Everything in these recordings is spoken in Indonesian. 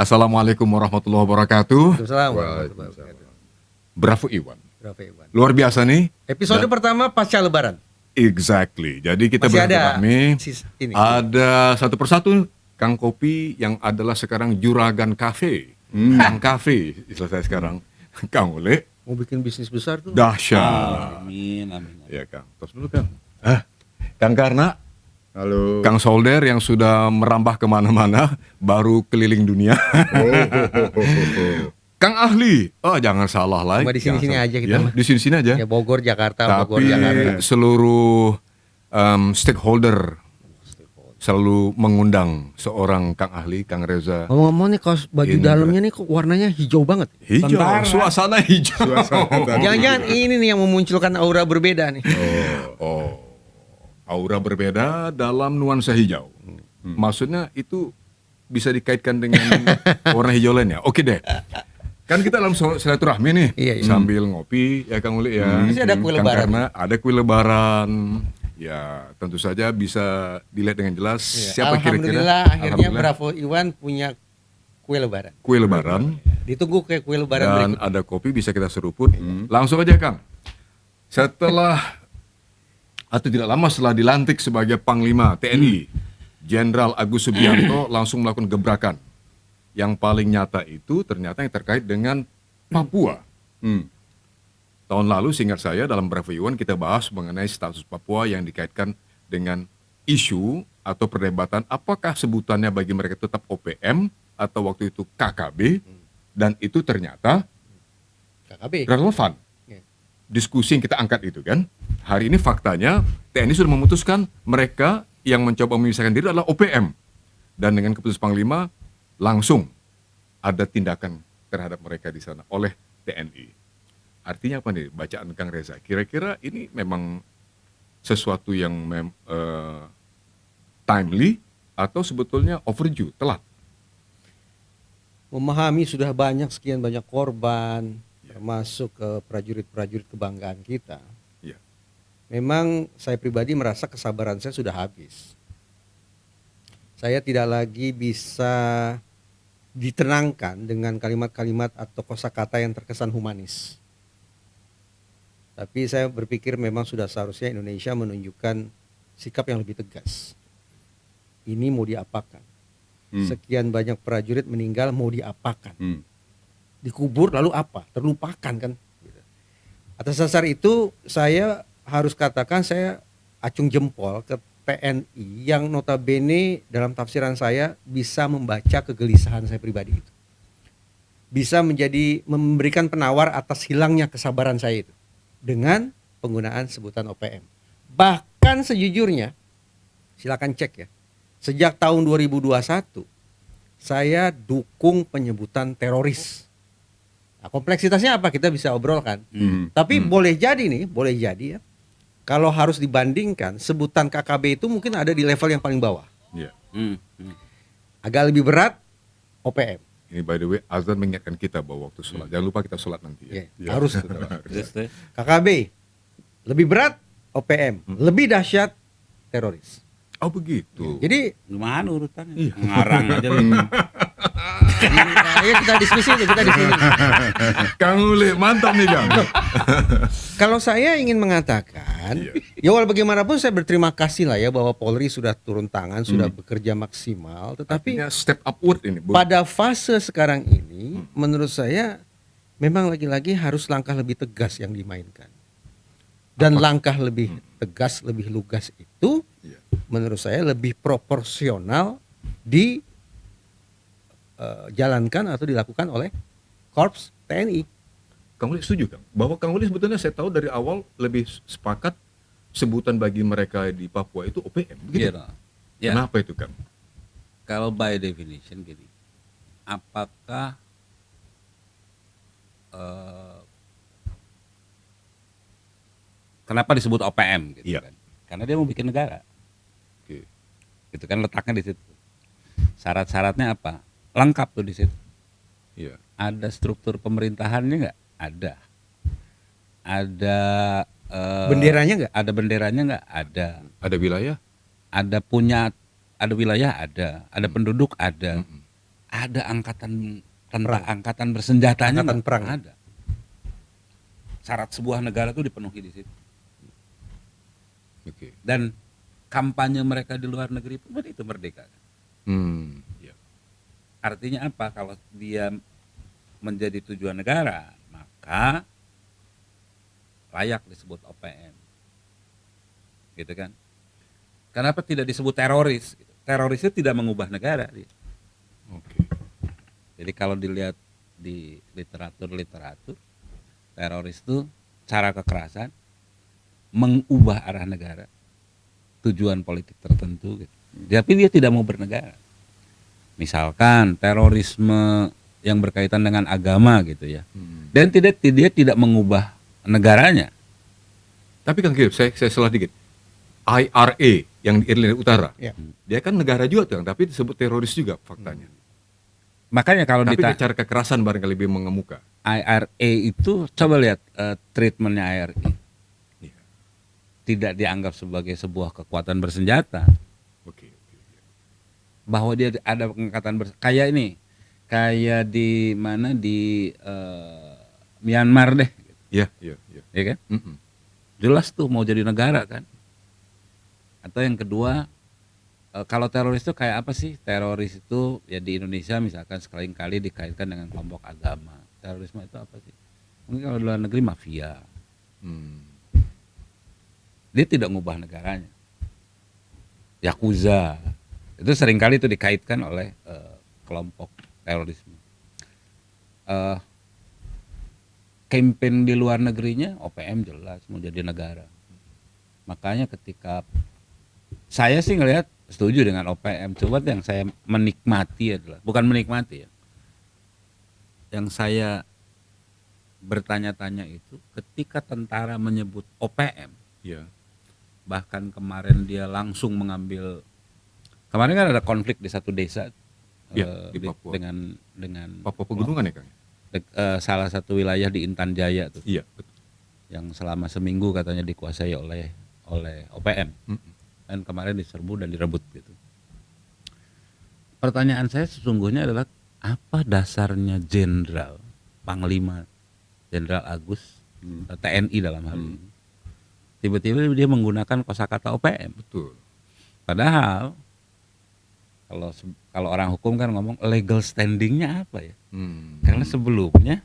Assalamualaikum warahmatullahi wabarakatuh. Waalaikumsalam warahmatullahi wabarakatuh. Bravo Iwan. Berapa Iwan? Luar biasa nih. Episode pertama pasca Lebaran. Exactly. Jadi kita Masih ada bersilaturahmi. ini. Ada satu persatu Kang Kopi yang adalah sekarang Juragan Cafe. Kang Cafe istilah saya sekarang. Kang Ule. Mau bikin bisnis besar tuh. Dahsyat. Amin. Ya Kang. Terus dulu Kang. Kang Karna. Halo. Kang Solder yang sudah merambah kemana-mana, baru keliling dunia. Kang Ahli, jangan salah lagi. Cuma di sini-sini aja kita mah. Di sini-sini aja. Ya Bogor, Jakarta, Bogor, Tapi Jakarta. seluruh stakeholder selalu mengundang seorang Kang Ahli, Kang Reza. Ngomong-ngomong nih kaos baju Indra. dalamnya nih kok warnanya hijau banget. Hijau, Tentara. suasana hijau. Jangan-jangan ini nih yang memunculkan aura berbeda nih. Aura berbeda dalam nuansa hijau. Maksudnya itu bisa dikaitkan dengan warna hijau lainnya. Oke deh. Kan kita dalam silaturahmi nih, Iya, iya. sambil ngopi ya Kang Uli ya. Masih ada kue Kang lebaran. Karna ada kue lebaran. Ya tentu saja bisa dilihat dengan jelas siapa kira-kira. Alhamdulillah akhirnya Bravo Iwan punya kue lebaran. Kue lebaran Ditunggu kayak kue lebaran dan berikutnya. ada kopi bisa kita seruput. Langsung aja Kang. Setelah atau tidak lama setelah dilantik sebagai Panglima TNI, Jenderal Agus Subianto langsung melakukan gebrakan. Yang paling nyata itu ternyata yang terkait dengan Papua. Tahun lalu seingat saya dalam Bravo Iwan kita bahas mengenai status Papua yang dikaitkan dengan isu atau perdebatan apakah sebutannya bagi mereka tetap OPM atau waktu itu KKB, dan itu ternyata KKB. relevan. Iya. Diskusi yang kita angkat itu kan. Hari ini faktanya TNI sudah memutuskan mereka yang mencoba memisahkan diri adalah OPM. Dan dengan keputusan Panglima langsung ada tindakan terhadap mereka di sana oleh TNI. Artinya apa nih bacaan Kang Reza? Kira-kira ini memang sesuatu yang timely atau sebetulnya overdue, telat? Memahami sudah sekian banyak korban, termasuk ke prajurit-prajurit kebanggaan kita. Ya. Memang saya pribadi merasa kesabaran saya sudah habis. Saya tidak lagi bisa ditenangkan dengan kalimat-kalimat atau kosakata yang terkesan humanis. Tapi saya berpikir memang sudah seharusnya Indonesia menunjukkan sikap yang lebih tegas. Ini mau diapakan? Sekian banyak prajurit meninggal mau diapakan? Dikubur lalu apa? Terlupakan kan? Atas dasar itu saya harus katakan saya acung jempol ke TNI yang notabene dalam tafsiran saya bisa membaca kegelisahan saya pribadi itu. Bisa memberikan penawar atas hilangnya kesabaran saya itu dengan penggunaan sebutan OPM. Bahkan sejujurnya, silakan cek ya. Sejak tahun 2021 saya dukung penyebutan teroris. Nah, kompleksitasnya apa kita bisa obrolkan. Tapi boleh jadi ya. Kalau harus dibandingkan, sebutan KKB itu mungkin ada di level yang paling bawah. Ya. Agak lebih berat OPM. Ini by the way azan mengingatkan kita bahwa waktu sholat. Jangan lupa kita sholat nanti ya. Harus. Terus tuh. KKB lebih berat OPM, lebih dahsyat teroris. Oh begitu. Jadi Gimana urutannya? Ngarang aja. ayo kita diskusi di sini. Kang Uli mantap nih Kang. Kalau saya ingin mengatakan, ya walaupun bagaimanapun saya berterima kasih lah ya bahwa Polri sudah turun tangan, sudah bekerja maksimal. Tetapi Artinya step upward ini. pada fase sekarang ini, menurut saya memang lagi-lagi harus langkah lebih tegas yang dimainkan. Dan langkah lebih tegas, lebih lugas itu, menurut saya lebih proporsional dijalankan atau dilakukan oleh Korps TNI. Kang Uli setuju Kang? Bahwa Kang Uli sebetulnya saya tahu dari awal lebih sepakat sebutan bagi mereka di Papua itu OPM. Begitu? Ya. Kenapa itu Kang? Kalau by definition gini, apakah kenapa disebut OPM gitu Iya. kan? Karena dia mau bikin negara. Oke. Gitu kan letaknya di situ. Syarat-syaratnya apa? Lengkap tuh di situ. Iya. Ada struktur pemerintahannya nggak? Ada. Ada Benderanya nggak? Ada benderanya nggak? Ada. Ada wilayah? Ada wilayah ada penduduk ada. ada angkatan bersenjatanya, Angkatan nggak perang. ada. Syarat sebuah negara itu dipenuhi di situ. Oke. Dan kampanye mereka di luar negeri pun itu merdeka. Ya. Artinya apa? Kalau dia menjadi tujuan negara, maka layak disebut OPM. Gitu kan? Kenapa tidak disebut teroris? Teroris itu tidak mengubah negara. Oke. Jadi kalau dilihat di literatur, teroris itu cara kekerasan mengubah arah negara, tujuan politik tertentu gitu. Tapi dia tidak mau bernegara. Misalkan terorisme yang berkaitan dengan agama gitu ya. Dan dia tidak mengubah negaranya. Tapi Kang Gilip, saya salah dikit. IRA yang di Irlandia Utara, Ya. dia kan negara juga tuh, tapi disebut teroris juga faktanya. Makanya kalau Tapi cara kekerasan barangkali lebih mengemuka. IRA itu coba lihat treatmentnya IRA. Iya. Tidak dianggap sebagai sebuah kekuatan bersenjata, Oke. bahwa dia ada angkatan kayak ini, kayak di mana di Myanmar deh, Iya. ya kan? Mm-mm. Jelas tuh mau jadi negara kan. Atau yang kedua, kalau teroris itu kayak apa sih? Teroris itu ya di Indonesia misalkan sekali-kali dikaitkan dengan kelompok agama. Terorisme itu apa sih? Mungkin kalau di luar negeri mafia. Dia tidak ngubah negaranya. Yakuza. Itu seringkali itu dikaitkan oleh kelompok terorisme. Campaign di luar negerinya OPM jelas mau jadi negara. Makanya ketika saya sih ngelihat setuju dengan OPM. Coba yang saya menikmati adalah, bukan menikmati ya, yang saya bertanya-tanya itu ketika tentara menyebut OPM. Iya. Bahkan kemarin dia langsung mengambil, kemarin kan ada konflik di satu desa Iya, di Papua. dengan Papua Pegunungan ya Kang? salah satu wilayah di Intan Jaya tuh, Iya, betul. yang selama seminggu katanya dikuasai oleh OPM. Mm-mm. Dan kemarin diserbu dan direbut gitu. Pertanyaan saya sesungguhnya adalah apa dasarnya Jenderal Panglima Jenderal Agus TNI dalam hal ini tiba-tiba dia menggunakan kosakata OPM. Betul. Padahal kalau orang hukum kan ngomong legal standingnya apa ya? Karena sebelumnya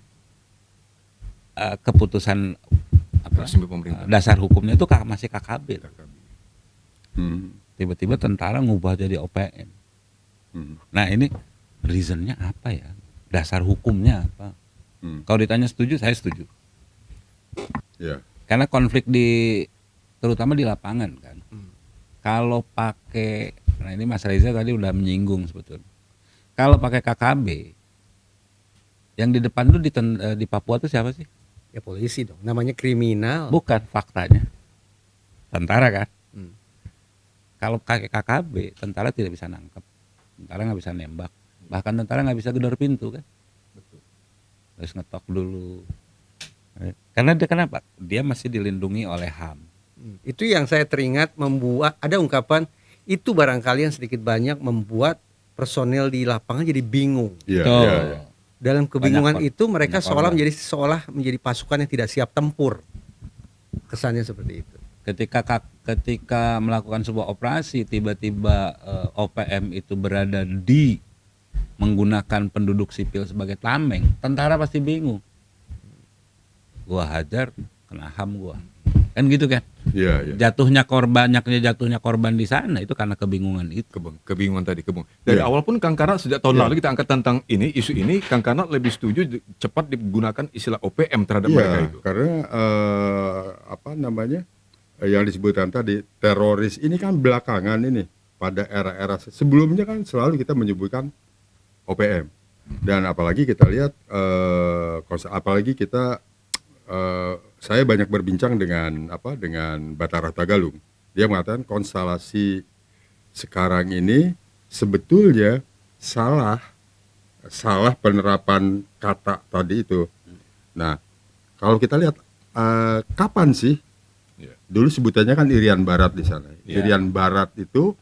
keputusan Resmi pemerintah. dasar hukumnya itu masih KKB. KKB. Tiba-tiba tentara ngubah jadi OPM. Nah ini reasonnya apa ya? Dasar hukumnya apa? Kalau ditanya setuju, saya setuju. Ya. Karena konflik terutama di lapangan kan. Kalau pakai, nah ini Mas Reza tadi udah menyinggung sebetulnya. Kalau pakai KKB, yang di depan tuh di Papua tuh siapa sih? Ya polisi dong, namanya kriminal. Bukan faktanya. Tentara kan. Kalau pakai KKB, tentara tidak bisa nangkep, tentara nggak bisa nembak, bahkan tentara nggak bisa gedor pintu kan. Betul. Harus ngetok dulu. Karena dia kenapa? Dia masih dilindungi oleh HAM. Itu yang saya teringat membuat ada ungkapan itu barangkali yang sedikit banyak membuat personel di lapangan jadi bingung. Iya, Tuh. iya, iya. Dalam kebingungan Banyak itu mereka korban. seolah menjadi pasukan yang tidak siap tempur. Kesannya seperti itu. Ketika melakukan sebuah operasi, tiba-tiba OPM itu berada di menggunakan penduduk sipil sebagai tameng, tentara pasti bingung. Gua hajar, kena HAM gua. Kan gitu kan? Iya, iya. Jatuhnya korban di sana itu karena kebingungan itu. Kebingungan tadi. Dari awal pun Kang Karna sejak tahun lalu kita angkat tentang isu ini, Kang Karna lebih setuju cepat digunakan istilah OPM terhadap mereka itu. Karena apa namanya yang disebutkan tadi teroris ini kan belakangan ini pada era-era sebelumnya kan selalu kita menyebutkan OPM dan apalagi kita lihat apalagi kita saya banyak berbincang dengan Batara Tagalung. Dia mengatakan konstelasi sekarang ini sebetulnya salah penerapan kata tadi itu. Nah, kalau kita lihat kapan sih? Dulu sebutannya kan Irian Barat di sana. Ya. Irian Barat itu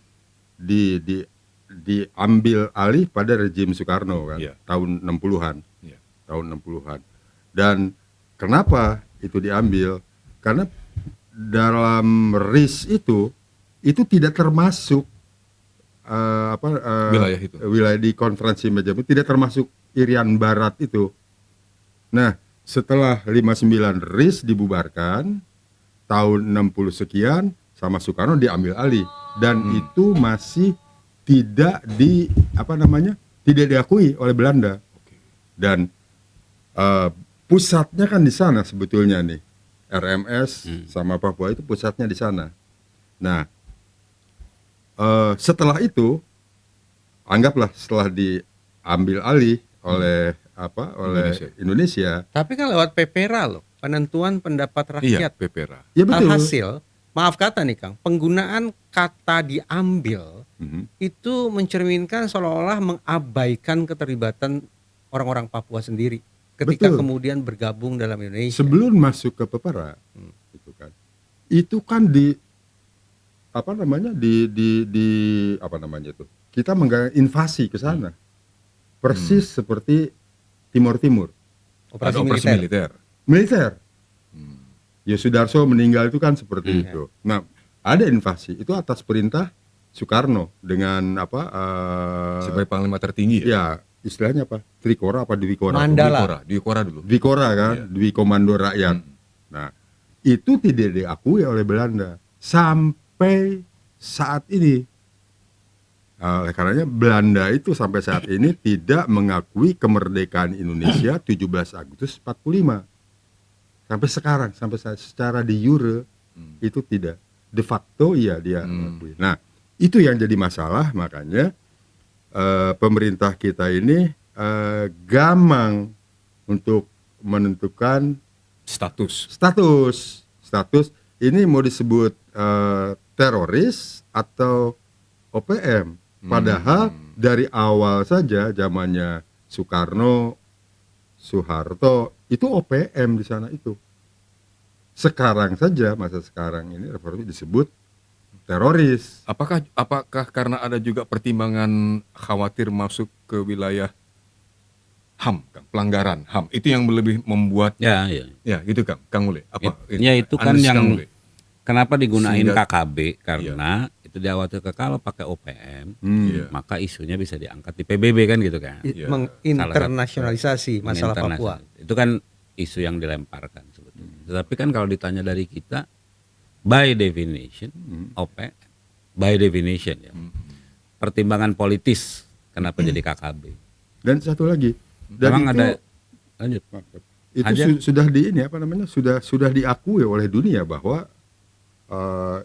diambil alih pada rezim Soekarno kan, Iya. tahun 60-an. Iya. Tahun 60-an. Dan kenapa itu diambil? Karena dalam RIS itu tidak termasuk Wilayah itu. wilayah di konferensi meja putih tidak termasuk Irian Barat itu. Nah, setelah 59 RIS dibubarkan, tahun 60 sekian sama Soekarno diambil alih dan itu masih tidak tidak diakui oleh Belanda. Dan pusatnya kan di sana sebetulnya nih. RMS sama Papua itu pusatnya di sana. Nah, setelah itu anggaplah setelah diambil alih oleh Indonesia. Tapi kan lewat PPRA loh, penentuan pendapat Iya, rakyat. PPRA. Ya betul. Alhasil, maaf kata nih Kang, penggunaan kata diambil Mhm. itu mencerminkan seolah-olah mengabaikan keterlibatan orang-orang Papua sendiri ketika Betul. kemudian bergabung dalam Indonesia. Sebelum masuk ke PPRA, itu kan kita invasi ke sana, persis seperti Timur Timur, Operasi Ada operasi militer. militer. Ya Sudarso meninggal itu kan seperti itu. Nah, ada invasi itu atas perintah Soekarno dengan Sebagai panglima tertinggi ya. ya istilahnya apa? Trikora apa Dwikora? Mandala. Dwikora dulu. Dwikora kan, Iya. Dwi Komando Rakyat. Nah, itu tidak diakui oleh Belanda sampai saat ini. Oleh karenanya Belanda itu sampai saat ini tidak mengakui kemerdekaan Indonesia 17 Agustus 45. Sampai sekarang, secara de jure itu tidak. De facto iya dia mengakui. Nah, itu yang jadi masalah, makanya pemerintah kita ini gamang untuk menentukan status ini mau disebut teroris atau OPM. Padahal dari awal saja zamannya Soekarno, Soeharto itu OPM di sana itu. Sekarang saja masa sekarang ini reformasi disebut teroris. Apakah karena ada juga pertimbangan khawatir masuk ke wilayah HAM, Kang, pelanggaran HAM. Itu yang lebih membuat Ya. ya gitu Kang Ule. Itu kan analisis yang Kang Ule. kenapa digunain Sehingga- KKB karena itu dikhawatirkan kalau pakai OPM Iya. maka isunya bisa diangkat di PBB kan gitu kan. Iya. Menginternasionalisasi masalah Internasional. Papua. Itu kan isu yang dilemparkan sebetulnya. Tetapi kan kalau ditanya dari kita, by definition, OPM, by definition ya, pertimbangan politis kenapa jadi KKB. Dan satu lagi, dan Memang itu, ada lanjut. itu Aja. sudah sudah diakui oleh dunia bahwa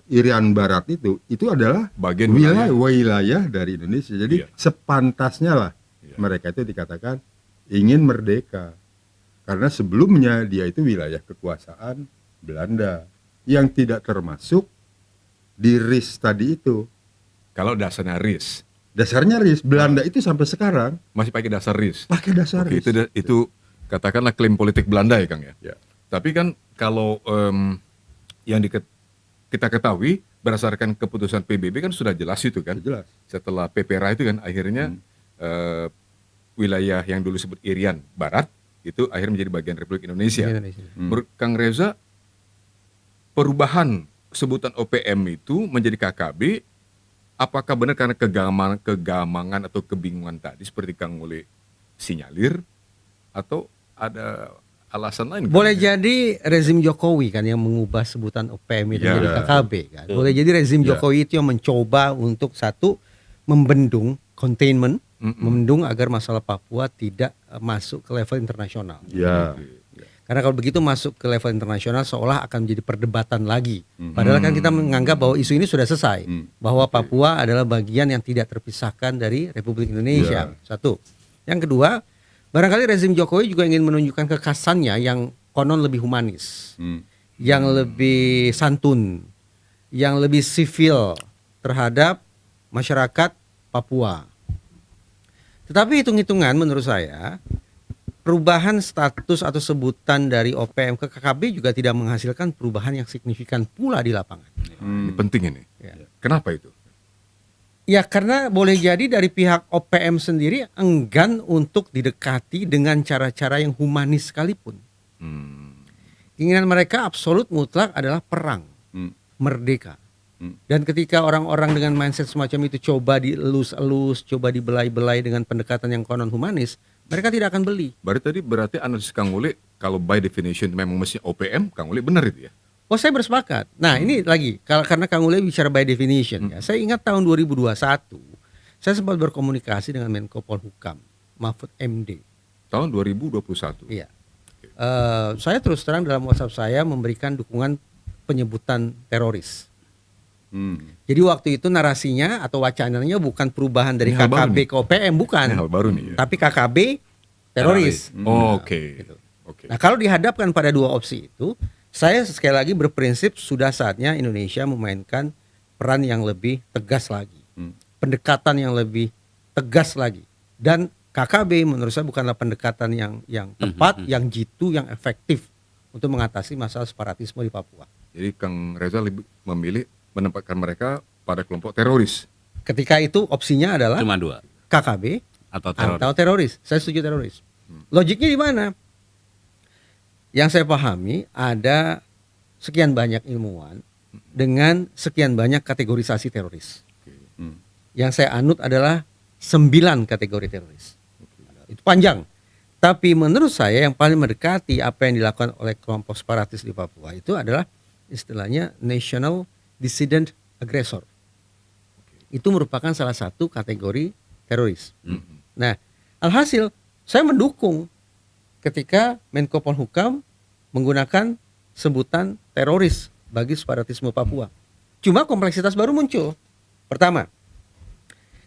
Irian Barat itu adalah Bagian wilayah dari Indonesia. Jadi Iya. sepantasnya lah mereka itu dikatakan ingin merdeka. Karena sebelumnya dia itu wilayah kekuasaan Belanda yang tidak termasuk di RIS tadi itu. Kalau dasarnya RIS, Dasarnya RIS, Belanda itu sampai sekarang masih pakai dasar RIS. pakai dasar Oke, RIS. itu katakanlah klaim politik Belanda ya Kang ya. Ya. Tapi kan kalau yang kita ketahui berdasarkan keputusan PBB kan sudah jelas itu kan. Jelas. Setelah PPRA itu kan akhirnya wilayah yang dulu disebut Irian Barat itu akhirnya menjadi bagian Republik Indonesia. Indonesia. Menurut Kang Reza, perubahan sebutan OPM itu menjadi KKB, apakah benar karena kegamangan atau kebingungan tadi seperti Kang Ule sinyalir, atau ada alasan lain? Boleh jadi rezim Jokowi kan yang mengubah sebutan OPM itu Ya. menjadi KKB kan. Boleh jadi rezim Ya. Jokowi itu yang mencoba untuk satu membendung containment, membendung agar masalah Papua tidak masuk ke level internasional. Ya. Karena kalau begitu masuk ke level internasional seolah akan menjadi perdebatan lagi. Padahal kan kita menganggap bahwa isu ini sudah selesai, bahwa Papua adalah bagian yang tidak terpisahkan dari Republik Indonesia. Satu. Yang kedua, barangkali rezim Jokowi juga ingin menunjukkan kekhasannya yang konon lebih humanis, yang lebih santun, yang lebih sivil terhadap masyarakat Papua. Tetapi hitung-hitungan menurut saya perubahan status atau sebutan dari OPM ke KKB juga tidak menghasilkan perubahan yang signifikan pula di lapangan. Ini penting ini. Ya. Kenapa itu? Ya karena boleh jadi dari pihak OPM sendiri enggan untuk didekati dengan cara-cara yang humanis sekalipun. Keinginan mereka absolut mutlak adalah perang, merdeka. Dan ketika orang-orang dengan mindset semacam itu coba dielus-elus, coba dibelai-belai dengan pendekatan yang konon humanis, mereka tidak akan beli. Berarti analisis Kang Uli kalau by definition memang mesti OPM, Kang Uli benar itu ya? Oh saya bersepakat. Nah ini lagi karena Kang Ule bicara by definition ya. Saya ingat tahun 2021 saya sempat berkomunikasi dengan Menko Polhukam Mahfud MD. Tahun 2021. Iya. Saya terus terang dalam WhatsApp saya memberikan dukungan penyebutan teroris. Jadi waktu itu narasinya atau wacananya bukan perubahan dari Ini hal baru KKB ke OPM, bukan. Ini hal baru nih ya. Tapi KKB teroris. Oke. Gitu. Oke. Nah kalau dihadapkan pada dua opsi itu, saya sekali lagi berprinsip sudah saatnya Indonesia memainkan peran yang lebih tegas lagi, pendekatan yang lebih tegas lagi, dan KKB menurut saya bukanlah pendekatan yang tepat, yang jitu, yang efektif untuk mengatasi masalah separatisme di Papua. Jadi Kang Reza lebih memilih menempatkan mereka pada kelompok teroris. Ketika itu opsinya adalah Cuma 2 KKB atau teroris. atau teroris. Saya setuju teroris. Logiknya di mana? Yang saya pahami ada sekian banyak ilmuwan dengan sekian banyak kategorisasi teroris. Yang saya anut adalah 9 kategori teroris. Itu panjang. Tapi menurut saya yang paling mendekati apa yang dilakukan oleh kelompok separatis di Papua itu adalah istilahnya National Dissident Aggressor. Itu merupakan salah satu kategori teroris. Nah, alhasil saya mendukung ketika Menko Polhukam menggunakan sebutan teroris bagi separatisme Papua. Cuma kompleksitas baru muncul. Pertama,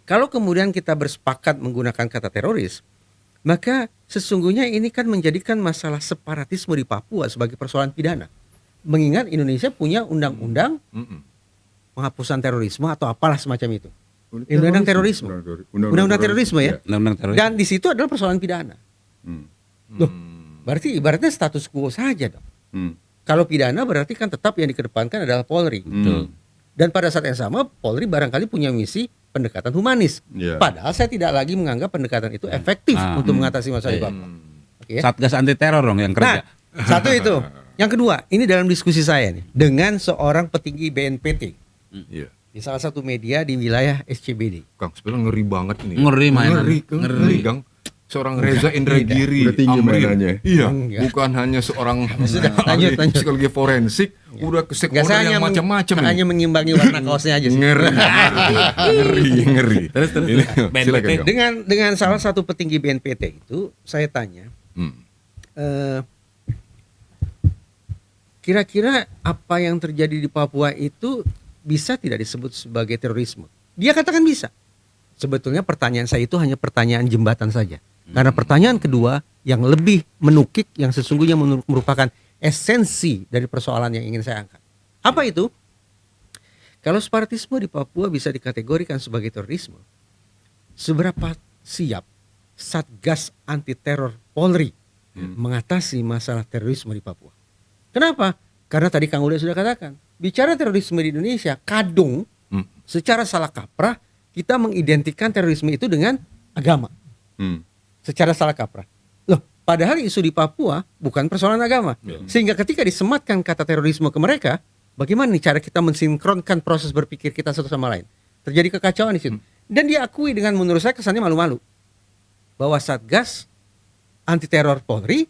kalau kemudian kita bersepakat menggunakan kata teroris, maka sesungguhnya ini kan menjadikan masalah separatisme di Papua sebagai persoalan pidana. Mengingat Indonesia punya undang-undang penghapusan terorisme atau apalah semacam itu. Undang-undang terorisme. Undang-undang terorisme ya. Undang-undang teroris. Dan di situ adalah persoalan pidana. Loh, berarti ibaratnya status quo saja dong. Kalau pidana berarti kan tetap yang dikedepankan adalah Polri. Dan pada saat yang sama Polri barangkali punya misi pendekatan humanis. Padahal saya tidak lagi menganggap pendekatan itu efektif untuk mengatasi masalah di Papua. Oke ya? Satgas anti teror dong yang kerja. Nah, satu itu. Yang kedua, ini dalam diskusi saya nih dengan seorang petinggi BNPT Iya. di salah satu media di wilayah SCBD. Kang, sebenarnya ngeri banget ini. Ngeri mainan. Ngeri, Kang. Seorang Reza Indragiri, Udah tinggi Amril. mainannya. Iya, Enggak. bukan hanya seorang Sudah, ahli lanjut. psikologi forensik, udah ke Nggak, stakeholder saya yang macam-macam ini. hanya mengimbangi warna kaosnya aja sih. Ngeri. Terus ini, BNPT. silakan, Kang. Dengan salah satu petinggi BNPT itu saya tanya, kira-kira apa yang terjadi di Papua itu bisa tidak disebut sebagai terorisme? Dia katakan bisa. Sebetulnya pertanyaan saya itu hanya pertanyaan jembatan saja. Karena pertanyaan kedua yang lebih menukik, yang sesungguhnya merupakan esensi dari persoalan yang ingin saya angkat. Apa itu? Kalau separatisme di Papua bisa dikategorikan sebagai terorisme, seberapa siap Satgas Anti Teror Polri mengatasi masalah terorisme di Papua? Kenapa? Karena tadi Kang Ule sudah katakan, bicara terorisme di Indonesia, kadung secara salah kaprah kita mengidentikan terorisme itu dengan agama. Secara salah kaprah. Loh, padahal isu di Papua bukan persoalan agama. Sehingga ketika disematkan kata terorisme ke mereka, bagaimana nih cara kita mensinkronkan proses berpikir kita satu sama lain? Terjadi kekacauan di situ. Dan diakui dengan menurut saya kesannya malu-malu bahwa Satgas Anti Teror Polri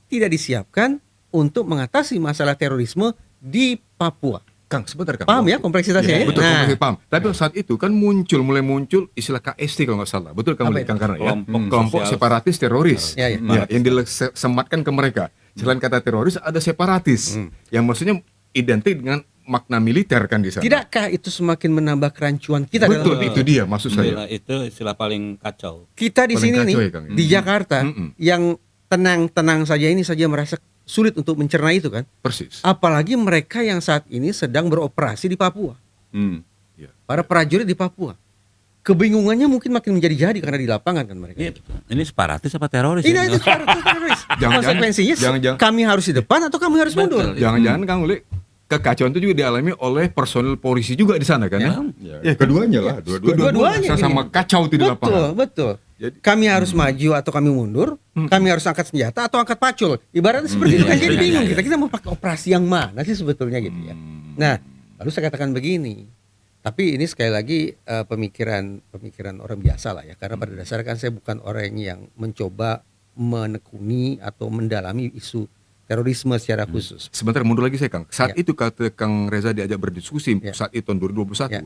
tidak disiapkan untuk mengatasi masalah terorisme di Papua. Kang, sebentar Kang. Paham ya kompleksitasnya ya? Betul, Nah, paham. Tapi saat itu kan mulai muncul istilah KST kalau nggak salah. Betul Kang, Apa Kang Karna ya? Kelompok Kelompok sosial. separatis teroris. Ya, ya. Ya, yang disematkan ke mereka. Selain kata teroris ada separatis. Yang maksudnya identik dengan makna militer kan di sana. tidakkah itu semakin menambah kerancuan kita Betul, dalam itu dia maksud Istilah saya. itu istilah paling kacau. kita di Paling sini nih kacau ya, Kang, ya? di Jakarta yang tenang-tenang saja ini saja merasa sulit untuk mencerna itu kan. Persis. Apalagi mereka yang saat ini sedang beroperasi di Papua. Ya. Para prajurit di Papua. Kebingungannya mungkin makin menjadi-jadi karena di lapangan kan mereka. Iya, betul. Ini separatis apa teroris? Ini ya? itu teroris. Jangan-jangan- Konsekuensinya jangan-jangan- kami harus di depan atau kami harus mundur. Betul. Jangan-jangan Kang Uli kekacauan itu juga dialami oleh personil polisi juga di sana kan ya? Ya, keduanya lah, Dua-duanya sama-sama kacau di lapangan. Betul. Jadi- Kami harus maju atau kami mundur, kami harus angkat senjata atau angkat pacul. Ibaratnya seperti itu kan, jadi bingung kita mau pakai operasi yang mana sih sebetulnya gitu ya. Nah, lalu saya katakan begini. Tapi ini sekali lagi pemikiran orang biasa lah ya, karena pada dasarnya kan saya bukan orang yang mencoba menekuni atau mendalami isu terorisme secara khusus. Sebentar mundur lagi saya Kang. Saat Ya. itu kata Kang Reza diajak berdiskusi Ya. saat itu tahun 2021. Ya.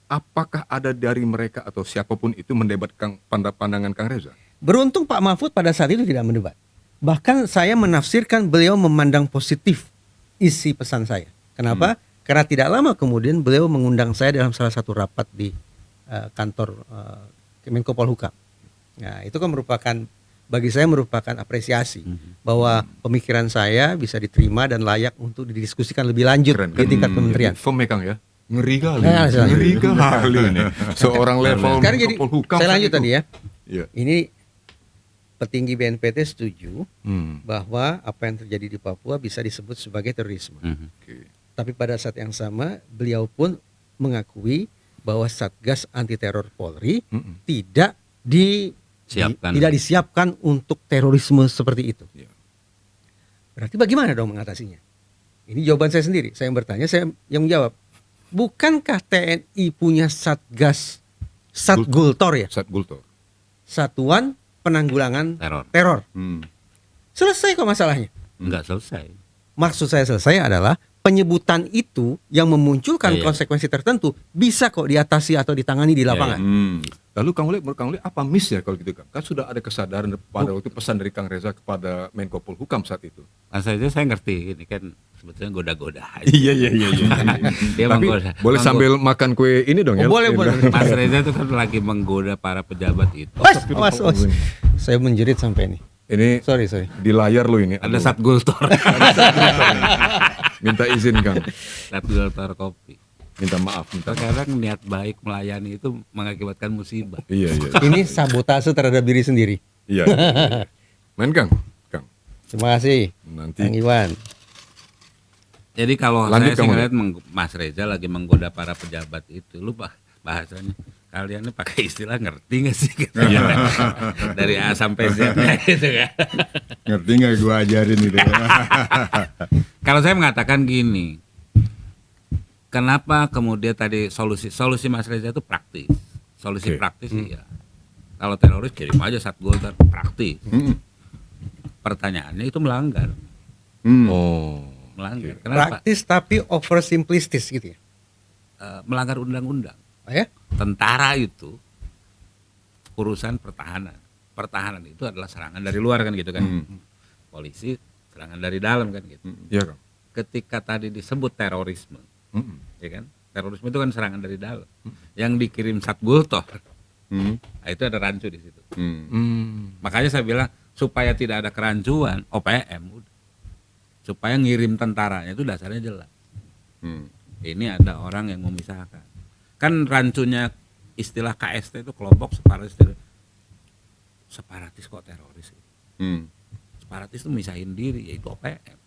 Apakah ada dari mereka atau siapapun itu mendebat pandangan Kang Reza? Beruntung Pak Mahfud pada saat itu tidak mendebat. Bahkan saya menafsirkan beliau memandang positif isi pesan saya. Kenapa? Karena tidak lama kemudian beliau mengundang saya dalam salah satu rapat di kantor Menko Polhukam. Nah, itu kan bagi saya merupakan apresiasi bahwa pemikiran saya bisa diterima dan layak untuk didiskusikan lebih lanjut Keren, di tingkat kementerian. Firm ya Kang ya? Ngeri kali. Nah, Ngeri kali ini. Seorang level Sekarang jadi Polhukam saya lanjut saat tadi itu. ya. Iya. Ini petinggi BNPT setuju Hmm. bahwa apa yang terjadi di Papua bisa disebut sebagai terorisme. Oke. Tapi pada saat yang sama beliau pun mengakui bahwa Satgas Anti Teror Polri tidak tidak disiapkan untuk terorisme seperti itu. Ya. Berarti bagaimana dong mengatasinya? Ini jawaban saya sendiri. Saya yang bertanya, saya yang menjawab. Bukankah TNI punya Satgas Satgultor ya? Saat Gultor. Satuan Penanggulangan Teror. Teror. Hmm. Selesai kok masalahnya. Enggak selesai. Maksud saya selesai adalah penyebutan itu yang memunculkan Iya. konsekuensi tertentu bisa kok diatasi atau ditangani di lapangan. Lalu menurut Kang Uli apa miss ya kalau gitu Kang? Kan sudah ada kesadaran pada waktu pesan dari Kang Reza kepada Menko Polhukam saat itu. Mas Reza saya ngerti ini kan sebetulnya goda-goda aja. Iya. Dia Tapi menggoda. boleh sambil makan kue ini dong ya? Boleh. Mas Reza itu kan lagi menggoda para pejabat itu. Mas. Saya menjerit sampai ini. Ini Sorry. di layar lo ini. Ada Satgultor. Minta izin Kang. Satgultor kopi. Minta maaf. Terkadang niat baik melayani itu mengakibatkan musibah. Iya. Ini sabotase terhadap diri sendiri. Iya. Main Kang. Terima kasih, Nanti Kang Iwan. Jadi kalau Lanjut, saya sih kamu, ngeliat Mas Reza lagi menggoda para pejabat itu, lu bahasanya kalian ini pakai istilah ngerti nggak sih? Gitu. Dari A sampai Z gitu kan. Ngerti nggak gua ajarin itu? Kalau saya mengatakan gini, kenapa kemudian tadi solusi Mas Reza itu praktis, solusi Oke. praktis iya. Kalau teroris kirim aja Satgultor, praktis. Pertanyaannya itu melanggar, melanggar. Kenapa? Praktis tapi oversimplistis gitu ya. Melanggar undang-undang. Oh ya? Tentara itu urusan pertahanan. Pertahanan itu adalah serangan dari luar kan gitu kan. Polisi serangan dari dalam kan gitu. Iya Kang. Ketika tadi disebut terorisme, ya kan? Terorisme itu kan serangan dari dalam. Yang dikirim Satgultor, nah itu ada rancu di situ. Makanya saya bilang supaya tidak ada kerancuan, OPM udah. Supaya ngirim tentaranya itu dasarnya jelas. Ini ada orang yang memisahkan. Kan rancunya istilah KST itu kelompok separatis kok teroris. Separatis itu misahin diri, yaitu OPM.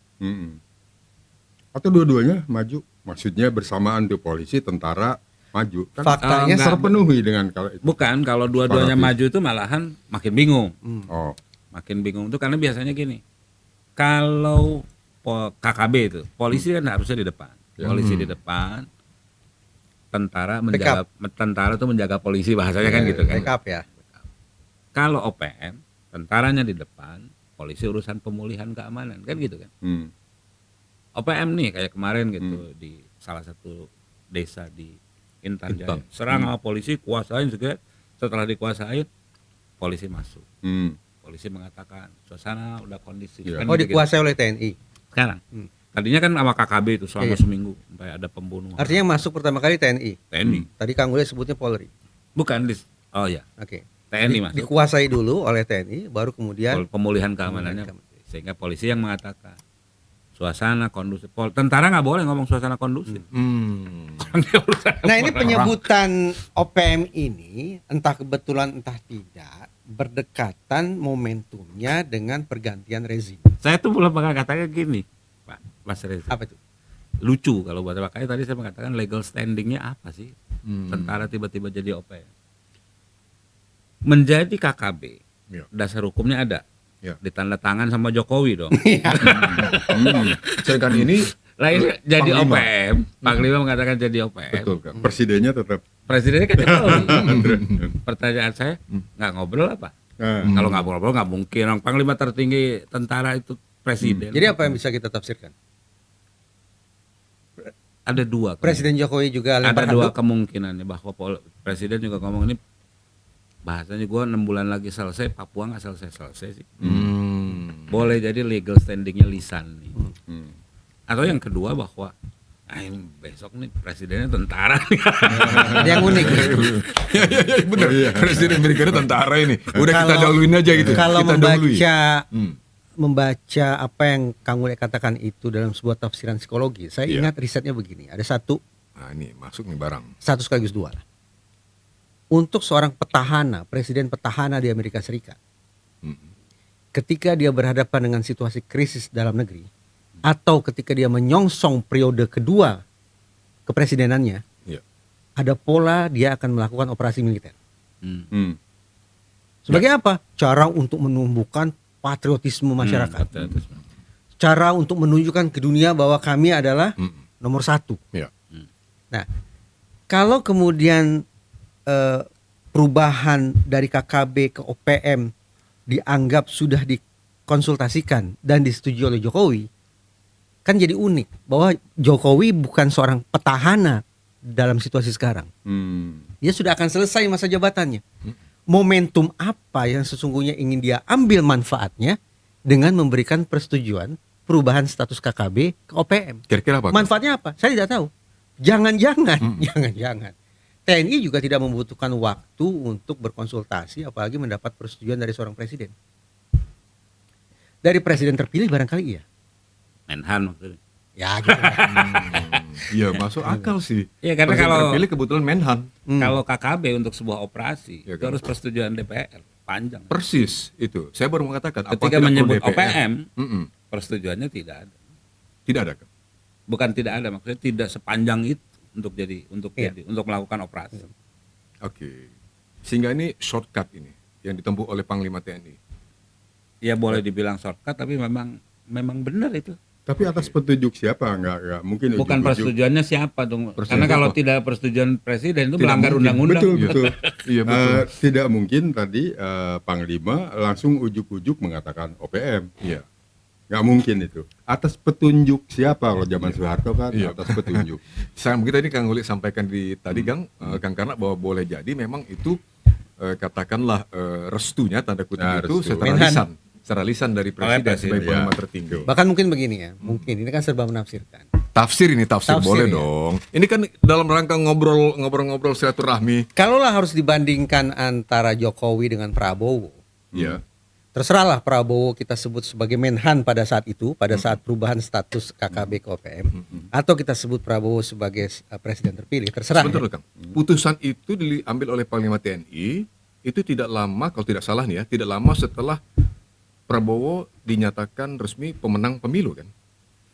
Atau dua-duanya maju, maksudnya bersamaan tuh polisi, tentara maju. Kan Faktanya terpenuhi dengan kalau itu. Bukan, kalau dua-duanya Separatis. maju itu malahan makin bingung. Oh, Makin bingung itu karena biasanya gini. Kalau KKB itu, polisi kan harusnya di depan. Polisi di depan, tentara itu menjaga polisi, bahasanya kan gitu kan. Backup ya. Kalau OPM, tentaranya di depan, polisi urusan pemulihan keamanan, kan gitu kan. OPM nih kayak kemarin gitu di salah satu desa di Intan Jaya. Serang sama polisi, kuasain juga. Setelah dikuasain, polisi masuk. Polisi mengatakan suasana udah kondisi. Iya. Kan Oh, gitu-gitu. dikuasai oleh TNI. Sekarang. Tadinya kan sama KKB itu selama Iya. seminggu sampai ada pembunuhan. Artinya masuk pertama kali TNI. TNI. Tadi Kang Uli sebutnya Polri. Bukan oh ya, Oke. TNI masuk. Dikuasai dulu oleh TNI, baru kemudian Pemulihan keamanannya. Pemulihan Sehingga polisi yang mengatakan suasana kondusif. Tentara nggak boleh ngomong suasana kondusif. Nah, ini penyebutan OPM ini entah kebetulan entah tidak berdekatan momentumnya dengan pergantian rezim. Saya tuh belum pernah katakan gini, Pak Mas Reza. Apa itu? lucu kalau buat makanya tadi saya mengatakan legal standingnya apa sih tentara tiba-tiba jadi OPM. Menjadi KKB Ya. dasar hukumnya ada, Ya. ditanda tangan sama Jokowi dong. Sedangkan ini Lah ini jadi Panglima. OPM, Panglima mengatakan jadi OPM. Betul kan. Presidennya tetap. Presidennya kan Jokowi. Pertanyaan saya, nggak ngobrol apa? Nah, Kalau nggak ngobrol nggak mungkin. Orang Panglima tertinggi tentara itu presiden. Jadi apa yang bisa kita tafsirkan? Ada dua. Presiden Jokowi juga Ada lempar dua handuk. kemungkinan bahwa presiden juga ngomong ini bahasanya gue 6 bulan lagi selesai, Papua nggak selesai sih. Boleh jadi legal standingnya lisan nih. Atau yang kedua bahwa besok nih presidennya tentara nih. Ada yang unik. ya, bener. Presiden berikutnya tentara ini. Udah kita Kalau- dahuluin aja gitu. Kalau kita dahului. membaca apa yang Kang Ule katakan itu dalam sebuah tafsiran psikologi, saya Iya. ingat risetnya begini. Ada satu Nah, ini masuk nih barang. sekaligus dua lah. Untuk seorang petahana, presiden petahana di Amerika Serikat, ketika dia berhadapan dengan situasi krisis dalam negeri, atau ketika dia menyongsong periode kedua kepresidenannya, Iya. ada pola dia akan melakukan operasi militer. Sebagai apa? Cara untuk menumbuhkan patriotisme masyarakat. Cara untuk menunjukkan ke dunia bahwa kami adalah nomor satu. Ya. Nah, kalau kemudian perubahan dari KKB ke OPM dianggap sudah dikonsultasikan dan disetujui oleh Jokowi, kan jadi unik bahwa Jokowi bukan seorang petahana dalam situasi sekarang. Dia sudah akan selesai masa jabatannya. Momentum apa yang sesungguhnya ingin dia ambil manfaatnya dengan memberikan persetujuan perubahan status KKB ke OPM? Kira-kira apa? Manfaatnya apa? Saya tidak tahu. Jangan-jangan TNI juga tidak membutuhkan waktu untuk berkonsultasi, apalagi mendapat persetujuan dari seorang presiden. Dari presiden terpilih barangkali iya. Menhan maksudnya. Ya gitu. Iya, masuk akal sih. Iya, karena Presiden kalau- terpilih kebetulan Menhan. Kalau KKB untuk sebuah operasi Ya itu kan? harus persetujuan DPR panjang. Persis itu. Saya baru mengatakan apa Ketika tidak perlu menyebut DPR? OPM, Mm-mm. persetujuannya tidak ada. Tidak ada kan? Bukan tidak ada, maksudnya tidak sepanjang itu untuk Iya. untuk melakukan operasi. Oke. Sehingga ini shortcut ini yang ditempuh oleh Panglima TNI. Ya boleh dibilang shortcut, tapi memang benar itu. Tapi atas petunjuk siapa? Enggak mungkin Bukan ujuk-ujuk. persetujuannya siapa dong? Persetujuan Karena kalau apa? tidak persetujuan presiden itu Tidak melanggar mungkin. undang-undang. Betul, betul. Iya, betul. Tidak mungkin tadi Panglima langsung ujuk-ujuk mengatakan OPM. Iya. Nggak mungkin itu. Atas petunjuk siapa? Kalau zaman Soeharto kan Iya. atas petunjuk. Saya mungkin tadi Kang Uli sampaikan di tadi Kang Karena bahwa boleh jadi memang itu katakanlah restunya tanda kutip Nah, itu restu. secara lisan dari presiden presiden, sebagai ya. panglima tertinggi. Bahkan mungkin begini ya, mungkin ini kan serba menafsirkan. Tafsir Tafsir boleh ya. dong. Ini kan dalam rangka ngobrol-ngobrol silaturahmi. Kalaulah harus dibandingkan antara Jokowi dengan Prabowo, Ya. terserahlah Prabowo kita sebut sebagai Menhan pada saat itu, pada saat perubahan status KKB ke OPM, atau kita sebut Prabowo sebagai presiden terpilih, terserah. Sebentar ya. loh Kang. Putusan itu diambil oleh Panglima TNI itu tidak lama kalau tidak salah nih ya, tidak lama setelah Prabowo dinyatakan resmi pemenang pemilu kan?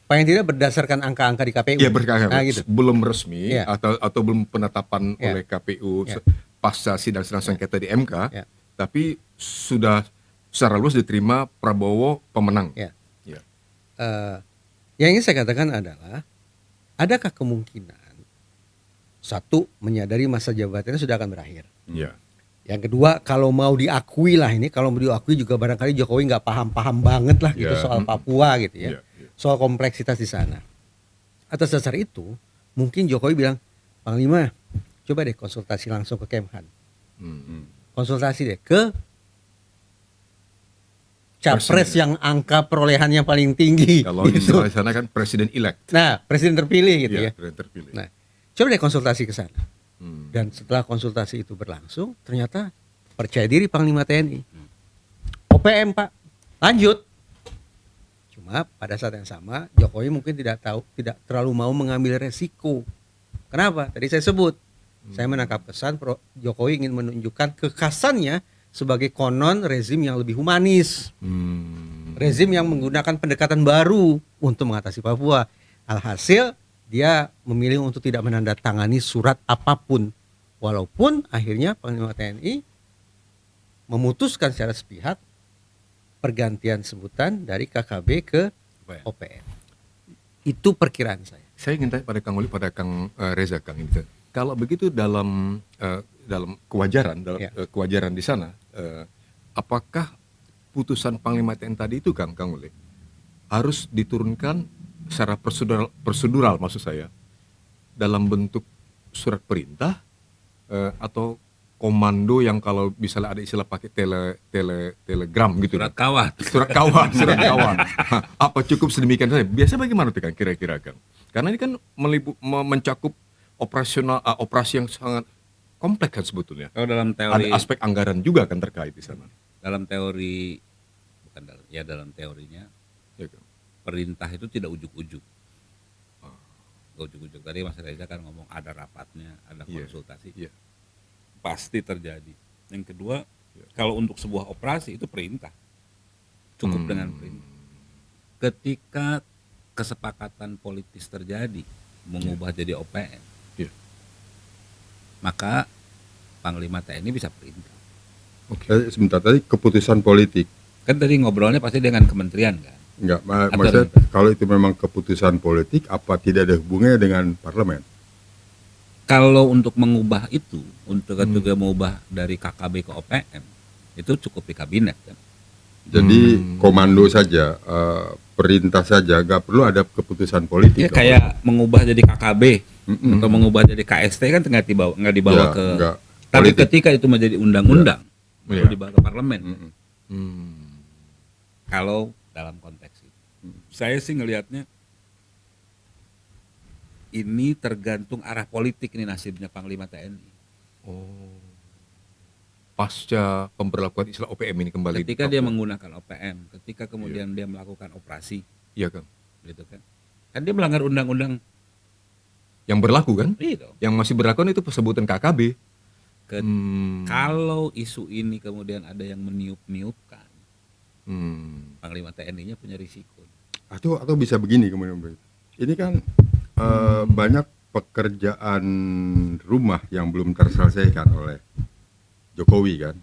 Paling tidak berdasarkan angka-angka di KPU. Iya berkali Nah, gitu. belum resmi Iya. atau belum penetapan Iya. oleh KPU Iya. pasca sidang sengketa di MK, Iya. tapi sudah secara luas diterima Prabowo pemenang. Ya. Ya. Yang ingin saya katakan adalah, adakah kemungkinan satu menyadari masa jabatannya sudah akan berakhir. Ya. Yang kedua, kalau mau diakui lah ini, kalau mau diakui juga barangkali Jokowi nggak paham-paham banget lah gitu Ya. soal Papua gitu ya, Ya, ya. soal kompleksitas di sana. Atas dasar itu, mungkin Jokowi bilang, Panglima, coba deh konsultasi langsung ke Kemhan, konsultasi deh ke capres Presiden. yang angka perolehannya paling tinggi. Kalau gitu. di sana kan presiden elect. Nah, presiden terpilih gitu ya. Presiden terpilih. Nah, coba deh konsultasi ke sana. Hmm. Dan setelah konsultasi itu berlangsung, ternyata percaya diri Panglima TNI. OPM Pak, lanjut. Cuma pada saat yang sama, Jokowi mungkin tidak terlalu mau mengambil resiko. Kenapa? Tadi saya sebut, saya menangkap kesan Jokowi ingin menunjukkan kekhasannya sebagai konon rezim yang lebih humanis. Rezim yang menggunakan pendekatan baru untuk mengatasi Papua. Alhasil dia memilih untuk tidak menandatangani surat apapun, walaupun akhirnya Panglima TNI memutuskan secara sepihak pergantian sebutan dari KKB ke OPM. Itu perkiraan saya. Saya ingin tanya pada Kang Uli, pada Kang Reza, Kang ini. Kalau begitu dalam kewajaran, kewajaran di sana, apakah putusan Panglima TNI tadi itu, Kang Uli, harus diturunkan secara prosedural maksud saya, dalam bentuk surat perintah atau komando yang kalau misalnya ada istilah pakai telegram gitu, Surat kawan. surat kawan. Apa cukup sedemikian saja? Biasa bagaimana tuh, Kang, kira-kira, Kang? Karena ini kan mencakup operasi yang sangat kompleks kan sebetulnya. Kalau dalam teori, Ada aspek anggaran juga kan terkait di sana. dalam teori, bukan dalam teorinya, Ya, Kang. perintah itu tidak ujuk-ujuk. Gak ujuk-ujuk. Tadi Mas Reza kan ngomong ada rapatnya, ada Iya, konsultasi. iya. Pasti terjadi. Yang kedua, kalau untuk sebuah operasi itu perintah. Cukup dengan perintah. Ketika kesepakatan politis terjadi mengubah jadi OPM, Iya. maka Panglima TNI bisa perintah. Sebentar, tadi keputusan politik. Kan tadi ngobrolnya pasti dengan kementerian kan. Enggak, Atau maksudnya kalau itu memang keputusan politik, apa tidak ada hubungannya dengan parlemen? Kalau untuk mengubah itu, untuk ketika mengubah dari KKB ke OPM, itu cukup di kabinet kan. Jadi komando saja, perintah saja, nggak perlu ada keputusan politik. Ya kayak mengubah jadi KKB atau mengubah jadi KST kan nggak dibawa Ya, ke. nggak Tapi politik. ketika itu menjadi undang-undang, Ya. itu dibawa ke parlemen. Mm-mm. Kalau dalam konteks itu, saya sih ngelihatnya ini tergantung arah politik ini nasibnya Panglima TNI. Oh. Pasca pemberlakuan istilah OPM ini kembali. Ketika dia menggunakan OPM, ketika kemudian dia melakukan operasi, Iya, Kang. gitu kan? Kan dia melanggar undang-undang Yang berlaku kan? itu. Yang masih berlaku itu sebutan KKB. Kalau isu ini kemudian ada yang meniup-niupkan, Panglima TNI-nya punya risiko. Atau bisa begini kemudian. Ini kan banyak pekerjaan rumah yang belum terselesaikan oleh Jokowi kan,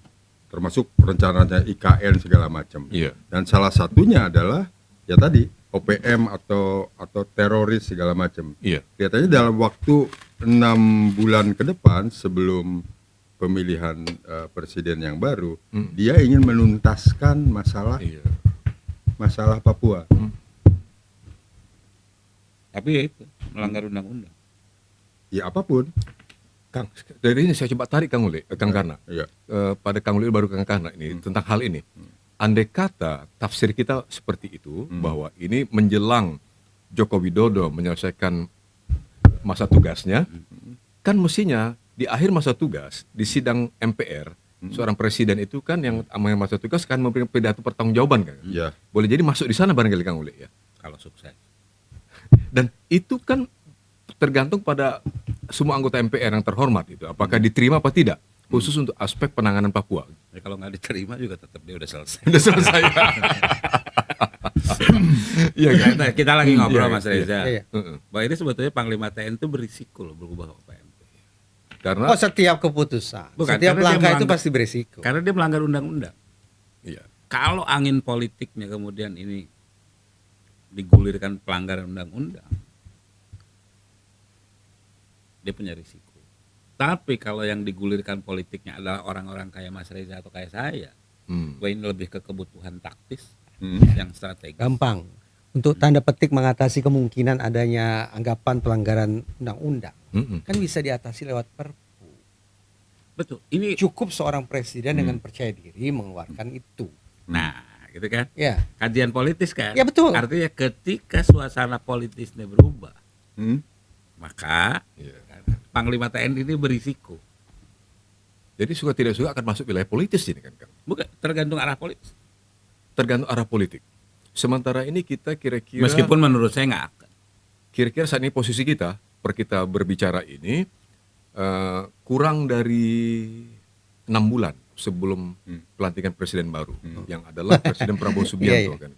termasuk perencanaannya IKN segala macam. Iya. Dan salah satunya adalah ya tadi OPM atau teroris segala macam. Iya. Kelihatannya dalam waktu 6 bulan ke depan sebelum pemilihan presiden yang baru, dia ingin menuntaskan masalah Iya. Papua. Tapi ya itu melanggar undang-undang. Ya apapun. Kang, dari ini saya coba tarik Kang Uli, Kang Karna. Iya. Pada Kang Uli baru Kang Karna ini tentang hal ini. Andai kata tafsir kita seperti itu, bahwa ini menjelang Joko Widodo menyelesaikan masa tugasnya, kan mestinya di akhir masa tugas di sidang MPR, seorang presiden itu kan yang masa tugas kan memberikan pidato pertanggungjawaban kan. Iya. Boleh jadi masuk di sana barangkali Kang Uli ya. Kalau sukses. Dan itu kan tergantung pada semua anggota MPR yang terhormat itu, apakah diterima apa tidak, khusus untuk aspek penanganan Papua. Ya, kalau nggak diterima juga tetap dia udah selesai. Udah selesai. Iya kan? Kita lagi ngobrol Iya, Mas Reza. iya. Bahwa ini sebetulnya Panglima TNI itu berisiko loh berubah ke OPM. Karena Oh, setiap keputusan, Bukan, setiap karena dia langkah itu melanggar- pasti beresiko. Karena dia melanggar undang-undang. iya. Kalau angin politiknya kemudian ini digulirkan pelanggaran undang-undang, dia punya risiko. Tapi kalau yang digulirkan politiknya adalah orang-orang kayak Mas Reza atau kayak saya, wah ini lebih ke kebutuhan taktis yang strategis. Gampang. Untuk tanda petik mengatasi kemungkinan adanya anggapan pelanggaran undang-undang, kan bisa diatasi lewat Perpu. Betul. Ini Cukup seorang presiden dengan percaya diri mengeluarkan itu. nah, gitu kan? Ya, Kajian politis kan? Ya, betul. Artinya ketika suasana politisnya berubah, maka Iya. Panglima TNI ini berisiko. Jadi suka tidak suka akan masuk wilayah politis ini kan, Kang. Bukan tergantung arah politis. Tergantung arah politik. Sementara ini kita kira-kira Meskipun menurut saya nggak akan. kira-kira saat ini posisi kita kita berbicara ini kurang dari 6 bulan sebelum pelantikan presiden baru yang adalah Presiden Prabowo Subianto Iya, iya. kan.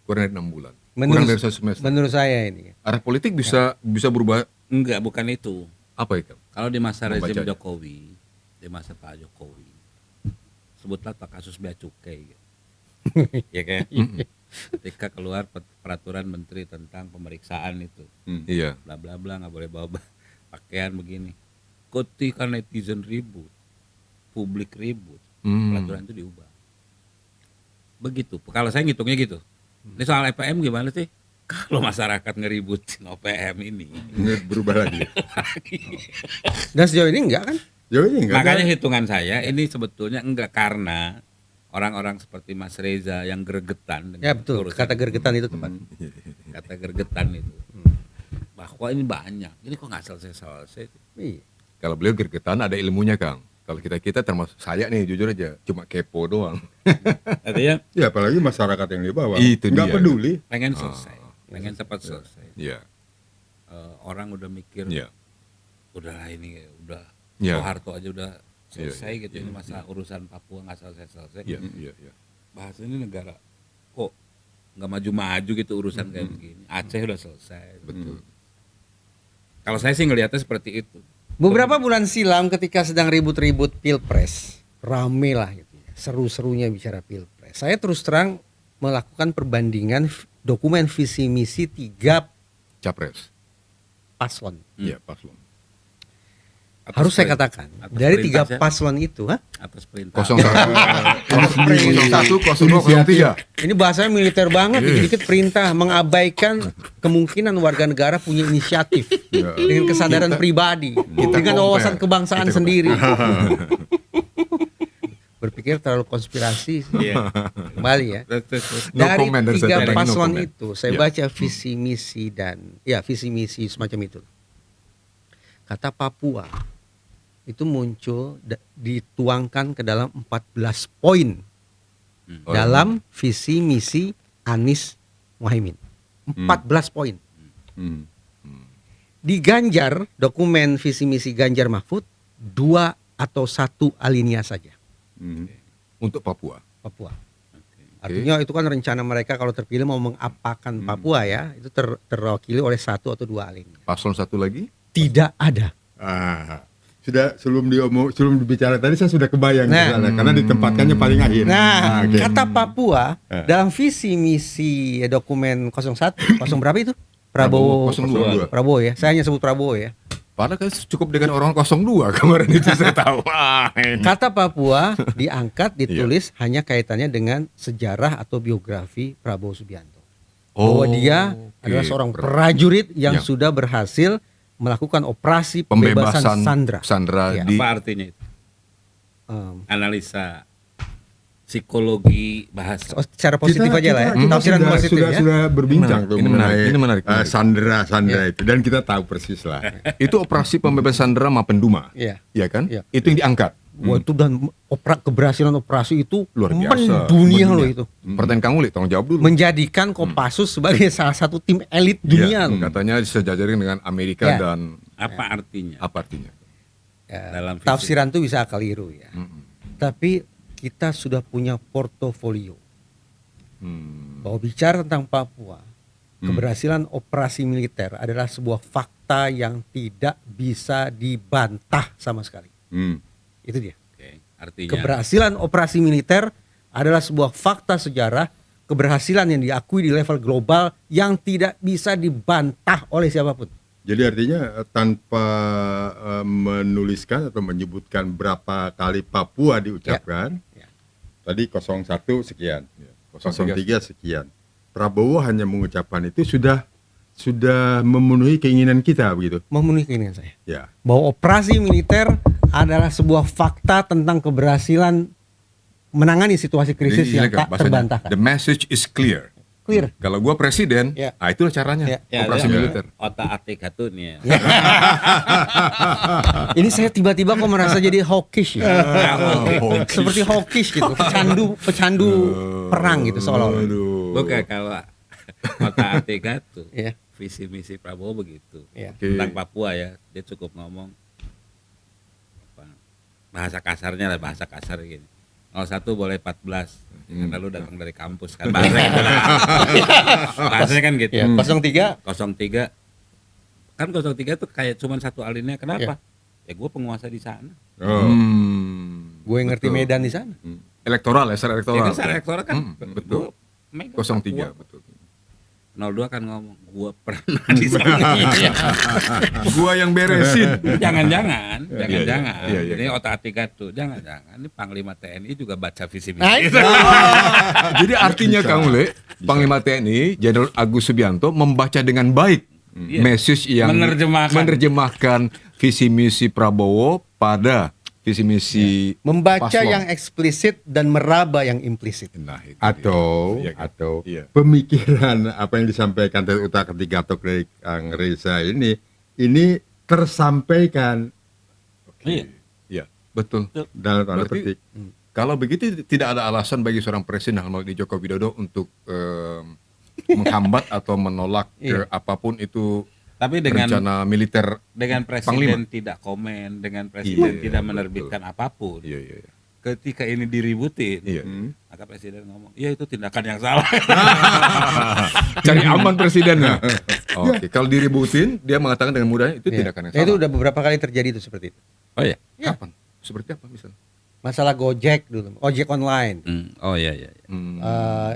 Kurang dari 6 bulan. kurang dari 1 semester. menurut saya ini. Arah politik bisa berubah Enggak, bukan itu. apa itu? Kalau di masa rezim Membacanya. Jokowi, di masa Pak Jokowi, sebutlah kasus bea cukai. Ya kan? Ketika keluar peraturan menteri tentang pemeriksaan itu, Iya. bla bla bla, nggak boleh bawa pakaian begini. Ketika netizen ribut, publik ribut, peraturan itu diubah. Begitu. Kalau saya ngitungnya gitu. Ini soal EPM gimana sih? Kalau masyarakat ngeributin OPM ini, Berubah lagi. Dan sejauh ini enggak kan? Jauh ini enggak makanya ada. hitungan saya ini sebetulnya enggak, karena orang-orang seperti Mas Reza yang gregetan dengan Ya betul, urusan- kata gergetan itu tepat. kata gregetan itu, bahwa ini banyak, ini kok nggak selesai. Iya. Kalau beliau gergetan ada ilmunya, Kang. Kalau kita termasuk saya nih jujur aja cuma kepo doang. Artinya Ya apalagi masyarakat yang di bawah. Itu Nggak dia. peduli. pengen selesai, pengen cepat selesai. Iya. Orang udah mikir, Iya. udahlah ini udah Iya. Soeharto aja udah selesai Iya, gitu, ini masa urusan Papua nggak selesai. Iya, iya. Bahas ini negara kok nggak maju-maju gitu urusan kayak begini. Aceh udah selesai. Betul. Kalau saya sih ngelihatnya seperti itu. Beberapa bulan silam ketika sedang ribut-ribut pilpres, rame lah gitu ya, seru-serunya bicara pilpres. Saya terus terang melakukan perbandingan dokumen visi misi 3 Capres. paslon. Iya, paslon. Harus saya katakan atas dari 3 perintah paslon itu, atas perintah. 01 01 03. ini bahasanya militer banget, Iya. dikit perintah, mengabaikan kemungkinan warga negara punya inisiatif dengan kesadaran pribadi, dengan compare. wawasan kebangsaan Kita sendiri. Berpikir terlalu konspirasi, Iya. kembali ya. Terus. No Dari comment dari 3 saya. No paslon comment. itu, saya Ya. baca visi misi dan visi misi semacam itu. Kata Papua itu muncul dituangkan ke dalam 14 poin dalam visi misi Anies Muhaimin. 14 poin. Hmm. Di Ganjar, dokumen visi misi Ganjar Mahfud 2 atau 1 alinea saja Hmm. Untuk Papua. Papua. Artinya itu kan rencana mereka kalau terpilih mau mengapakan Papua ya, itu terwakili oleh 1 atau 2 alinea. Paslon satu lagi? Tidak ada. Sudah sebelum dibicara tadi saya sudah kebayang Nah. misalnya, karena ditempatkannya paling akhir. Nah, oke. kata Papua dalam visi misi dokumen 01, 0 berapa itu? Prabowo. 02. Prabowo ya. Saya hanya sebut Prabowo ya. Padahal kan cukup dengan orang 02 kemarin itu saya tahu. Kata Papua diangkat, ditulis hanya kaitannya dengan sejarah atau biografi Prabowo Subianto. Bahwa dia adalah seorang prajurit yang sudah berhasil melakukan operasi pembebasan Sandra. Ya. di Apa artinya itu? Em, Analisa psikologi bahasa. secara positif aja lah ya. Tafsiran sudah, positif sudah, ya. sudah berbincang Ini tuh menarik, mengenai ini menarik. Sandra itu, dan kita tahu persis lah. itu operasi pembebasan Sandra Mapenduma. Iya. Iya kan? Iya. Itu yang diangkat. Wah, itu dan keberhasilan operasi itu Luar biasa. mendunia loh itu. Pertanyaan Kang Uli, tolong jawab dulu. Menjadikan Kopassus sebagai salah satu tim elit dunia. Iya, katanya disejajarin dengan Amerika Ya. dan Apa artinya? apa artinya? Ya, Dalam visi. tafsiran itu bisa keliru ya. Tapi kita sudah punya portofolio bahwa bicara tentang Papua, keberhasilan operasi militer adalah sebuah fakta yang tidak bisa dibantah sama sekali. Hmm. Itu dia. Oke, artinya Keberhasilan operasi militer adalah sebuah fakta sejarah, keberhasilan yang diakui di level global yang tidak bisa dibantah oleh siapapun. Jadi artinya tanpa menuliskan atau menyebutkan berapa kali Papua diucapkan, Ya. tadi 01 sekian, 03 03 sekian. Prabowo hanya mengucapkan itu sudah memenuhi keinginan kita begitu. Memenuhi keinginan saya. Ya. Bahwa operasi militer adalah sebuah fakta tentang keberhasilan menangani situasi krisis Jadi, yang Kang, tak bahasanya, terbantahkan. the message is clear. Clear. Kalau gua presiden, Ya. itulah caranya. Ya. Operasi Ya, militer. otak atik katun ya. Ini saya tiba-tiba kok merasa jadi hawkish ya. Seperti hawkish gitu, pecandu perang gitu seolah-olah. Bukan kalau otak atik katun. Ya. Visi misi Prabowo begitu. Ya. Tentang Papua ya, dia cukup ngomong apa, bahasa kasarnya lah, bahasa kasar gini. 01 boleh 14. Karena lu datang dari kampus kan bahasanya gitu. Bahasanya kan gitu. Ya, 03 03 kan 03 tuh kayak cuman satu alinea. Kenapa? Ya gue penguasa di sana. Oh. gue ngerti Betul. Medan di sana. Elektoral ya, secara Ya elektoral. kan secara elektoral kan betul. gua megang 03 Papua. betul. 02 kan ngomong gua pernah di sana. Gua yang beresin. Jangan-jangan. Iya, iya. Ini otak-atik tuh. Jangan-jangan ini Panglima TNI juga baca visi Nah, misi. Jadi artinya Kang Ule, Panglima TNI Jenderal Agus Subianto membaca dengan baik Iya. message yang menerjemahkan visi misi Prabowo pada visi misi membaca paslon. yang eksplisit dan meraba yang implisit. Nah, itu Atau dia. Iya kan? atau Iya. pemikiran apa yang disampaikan dari utak ketiga atau dari Kang Reza ini tersampaikan Iya. Iya, betul. dalam tanda Berarti- petik. Kalau begitu tidak ada alasan bagi seorang presiden dalam hal ini Joko Widodo untuk menghambat atau menolak Iya. apapun itu Tapi dengan rencana militer. presiden Panglima. tidak komen, dengan presiden Iya, tidak betul. menerbitkan apapun. Iya, iya, iya. Ketika ini diributin, Iya. maka presiden ngomong, "Ya itu tindakan yang salah." Cari aman presidennya. Oke, kalau diributin dia mengatakan dengan mudahnya itu Iya. tindakan yang Ya, itu salah. udah beberapa kali terjadi itu seperti itu. Oh iya. Kapan? Seperti apa misalnya? Masalah Gojek dulu, ojek online. Oh iya iya.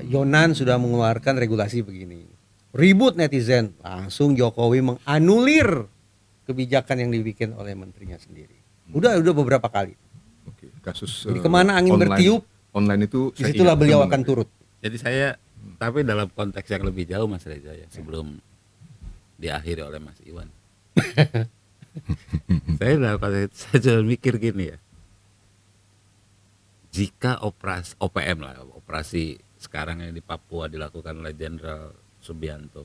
Yonan sudah mengeluarkan regulasi begini. Ribut netizen, langsung Jokowi menganulir kebijakan yang dibikin oleh menterinya sendiri. Udah beberapa kali. Oke, kasus Jadi kemana angin bertiup, online itu saya disitulah ingat beliau betul. akan turut. Jadi saya tapi dalam konteks yang lebih jauh Mas Reza ya, sebelum diakhiri oleh Mas Iwan. Saya dalam konteks saya cuma mikir gini ya. Jika operasi OPM lah, operasi sekarang yang di Papua dilakukan oleh Jenderal Subianto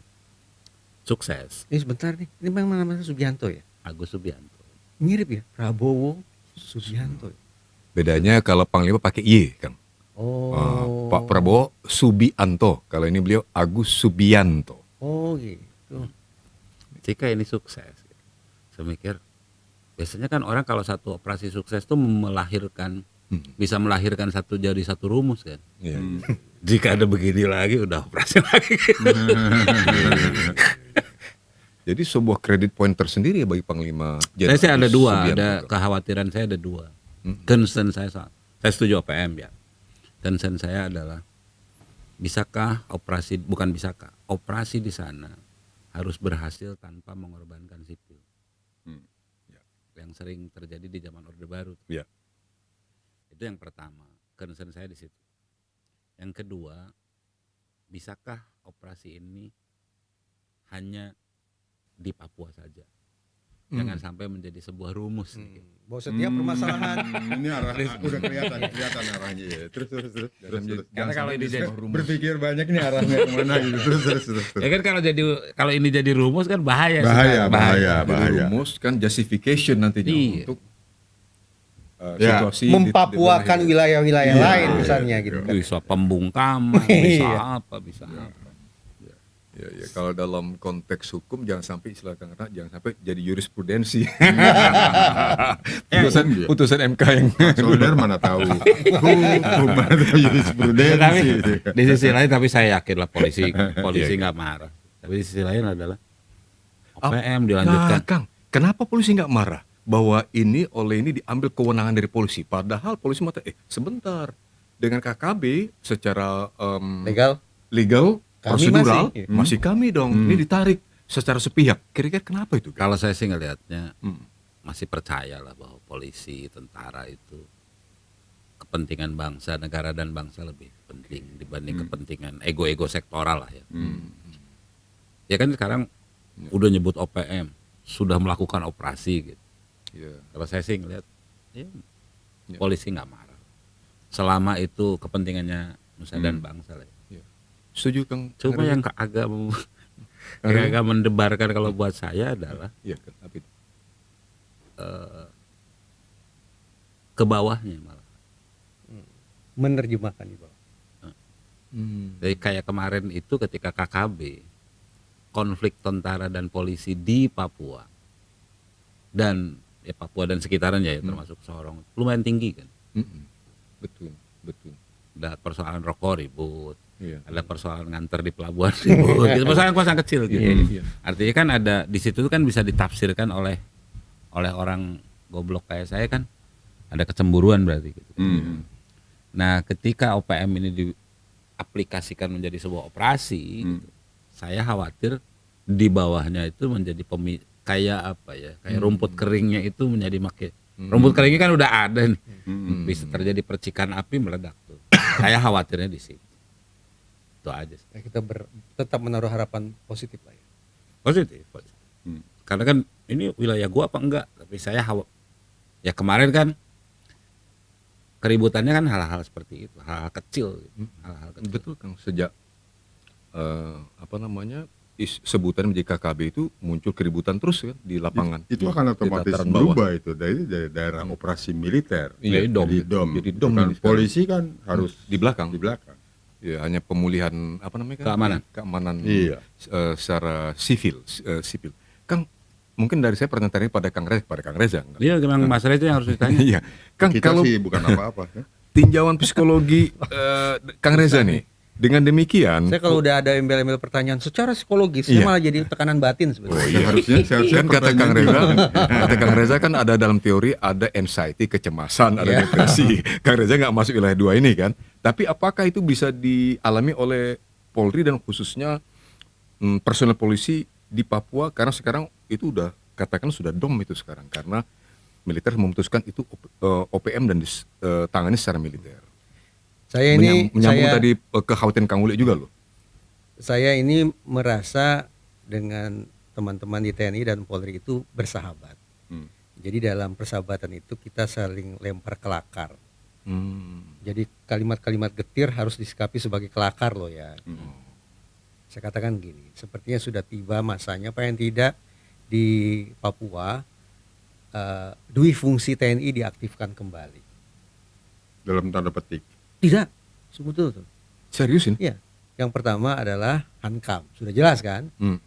sukses, Ini sebentar nih, ini memang namanya Subianto ya? Agus Subianto. Mirip ya, Prabowo Subianto. Bedanya kalau Panglima pakai Y, Kang. Oh, Pak Prabowo Subianto. Kalau ini beliau Agus Subianto. oh gitu. Jika ini sukses, saya mikir biasanya kan orang kalau satu operasi sukses tuh melahirkan bisa melahirkan satu jadi satu rumus kan. Iya. Jika ada begini lagi udah operasi lagi. Jadi sebuah kredit point tersendiri ya bagi Panglima. Saya sih ada Agus dua, Subianto. ada kekhawatiran saya ada dua. Concern saya setuju OPM ya. Concern saya adalah bisakah operasi operasi di sana harus berhasil tanpa mengorbankan sipil. Yang sering terjadi di zaman Orde Baru. Ya. Itu yang pertama, concern saya di situ. Yang kedua, bisakah operasi ini hanya di Papua saja? Jangan sampai menjadi sebuah rumus. Bahwa setiap permasalahan Ini arah udah kelihatan arahnya ya. Terus. Karena kalau ini jadi Berpikir banyak nih arahnya kemana gitu. Terus. ya kan kalau ini jadi rumus kan bahaya. Bahaya. Jadi rumus kan justification nantinya Iya. untuk Ya. situasi mempapuakan wilayah-wilayah lain misalnya gitu kan. Bisa pembungkaman, Iya. bisa apa. Ya, kalau dalam konteks hukum jangan sampai istilah Kang Ratna, jangan sampai jadi jurisprudensi. putusan MK yang Saudara mana tahu hukum mana tahu jurisprudensi. Tapi di sisi lain tapi saya yakin lah polisi nggak marah. Tapi di sisi lain adalah OPM dilanjutkan. Nah, Kang, kenapa polisi nggak marah bahwa ini diambil kewenangan dari polisi? Padahal polisi mengatakan, sebentar, dengan KKB secara legal Kami prosedural masih. masih kami dong. Ini ditarik secara sepihak. Kira-kira kenapa itu? Kang? Kalau saya sih ngelihatnya masih percaya lah bahwa polisi, tentara itu kepentingan bangsa, negara dan bangsa lebih penting dibanding kepentingan ego-ego sektoral lah ya. Ya kan sekarang udah nyebut OPM, sudah melakukan operasi gitu. Iya. Kalau saya sih ngelihat polisi nggak marah. Selama itu kepentingannya nusa dan bangsa lah. Setuju Kang? Cuma yang agak mendebarkan kalau buat saya adalah Iya, Kang. Apa itu? ke bawahnya malah. Menerjemahkan di bawah. Jadi kayak kemarin itu ketika KKB konflik tentara dan polisi di Papua dan Papua dan sekitarnya ya termasuk Sorong lumayan tinggi kan. Betul. betul. Ada persoalan rokok ribut, Iya. ada persoalan nganter di pelabuhan ribut, gitu. Persoalan kecil gitu. Iya. Artinya kan ada di situ kan bisa ditafsirkan oleh orang goblok kayak saya kan ada kecemburuan berarti gitu. Nah, ketika OPM ini diaplikasikan menjadi sebuah operasi, gitu, saya khawatir di bawahnya itu menjadi kayak apa ya? Kayak rumput keringnya itu menjadi rumput keringnya kan udah ada nih. Bisa terjadi percikan api meledak tuh. Saya khawatirnya di situ. Itu aja sih. Nah, kita tetap menaruh harapan positif lah ya. Positif. Karena kan ini wilayah gua apa enggak? Tapi saya ya kemarin kan keributannya kan hal-hal seperti itu, hal-hal kecil, gitu. Hal-hal kecil. Betul Kang, sejak sebutan menjadi KKB itu muncul keributan terus kan di lapangan. Itu akan Di otomatis tataran bawah. berubah itu dari daerah operasi militer. Iya, dom. Jadi dom. Jadi dom Kan ini sekarang. polisi kan harus Di belakang. Di belakang. Ya, hanya pemulihan keamanan Iya. secara sipil. Kang, mungkin dari saya pertanyaan pada Kang Reza. Iya, memang masalah itu yang harus ditanya. Iya. Kang, Kita kalau sih bukan apa-apa. Ya. tinjauan psikologi Kang Reza nih, dengan demikian Saya kalau udah ada embel-embel pertanyaan secara psikologis, Iya. saya malah jadi tekanan batin sebenarnya. Seharusnya kan kata Kang Reza, kan ada dalam teori ada anxiety, kecemasan, ada Iya. depresi. Kang Reza nggak masuk wilayah 2 ini kan. Tapi apakah itu bisa dialami oleh Polri dan khususnya personel polisi di Papua, karena sekarang itu udah katakan sudah dom itu sekarang karena militer memutuskan itu OPM dan ditangani secara militer. Saya ini Menyambung tadi kekhawatiran Kang Uli juga loh. saya ini merasa dengan teman-teman di TNI dan Polri itu bersahabat. Jadi dalam persahabatan itu kita saling lempar kelakar. Jadi kalimat-kalimat getir harus disikapi sebagai kelakar loh ya. Saya katakan gini, sepertinya sudah tiba masanya paling tidak di Papua dui fungsi TNI diaktifkan kembali. dalam tanda petik. Tidak, sebetulnya. Serius ini? Iya. Yang pertama adalah hankam, sudah jelas kan? Hmm.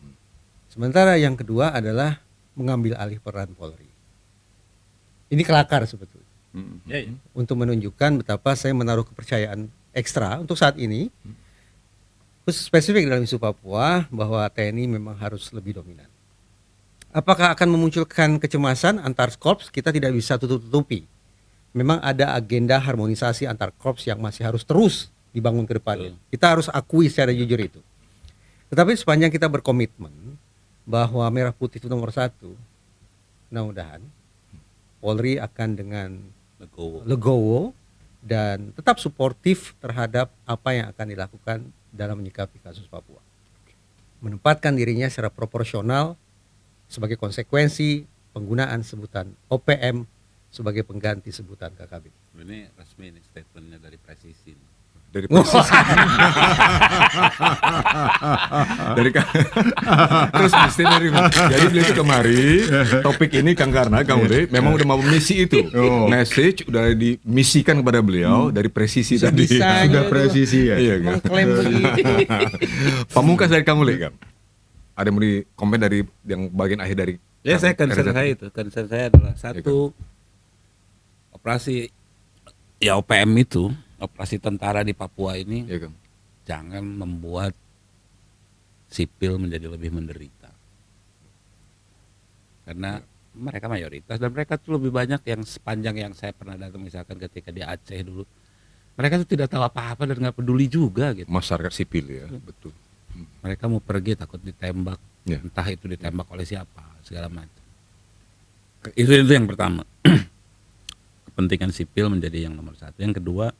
Sementara yang kedua adalah mengambil alih peran Polri. Ini kelakar sebetulnya. Ya, ya. Untuk menunjukkan betapa saya menaruh kepercayaan ekstra untuk saat ini, khusus spesifik dalam isu Papua, bahwa TNI memang harus lebih dominan. Apakah akan memunculkan kecemasan antar korps? Kita tidak bisa tutup-tutupi. Memang ada agenda harmonisasi antar korps yang masih harus terus dibangun ke depannya. Kita harus akui secara jujur itu. Tetapi sepanjang kita berkomitmen bahwa merah putih itu nomor 1, mudah-mudahan Polri akan dengan legowo dan tetap suportif terhadap apa yang akan dilakukan dalam menyikapi kasus Papua. Menempatkan dirinya secara proporsional sebagai konsekuensi penggunaan sebutan OPM sebagai pengganti sebutan KKB. Ini resmi ini statementnya dari presisi. Dari posisi terus mesti dari jadi beliau itu kemari topik ini Kang Karna Kang Uli memang udah mau misi itu message udah dimisikan kepada beliau dari presisi tadi Bisa-bisanya Sudah itu. presisi ya. iya kan Mengklaim begitu. pamungkas dari Kang Uli kan ada yang mau di komen dari yang bagian akhir dari Ya, saya concern saya itu. Concern saya adalah satu, operasi ya OPM itu, operasi tentara di Papua ini iya kan jangan membuat sipil menjadi lebih menderita. Karena mereka mayoritas dan mereka tuh lebih banyak yang sepanjang yang saya pernah datang misalkan ketika di Aceh dulu. Mereka tuh tidak tahu apa-apa dan nggak peduli juga gitu. masyarakat sipil ya betul Mereka mau pergi takut ditembak, Ya. entah itu ditembak oleh siapa, segala macam. Itu yang pertama. Kepentingan sipil menjadi yang nomor 1. Yang kedua,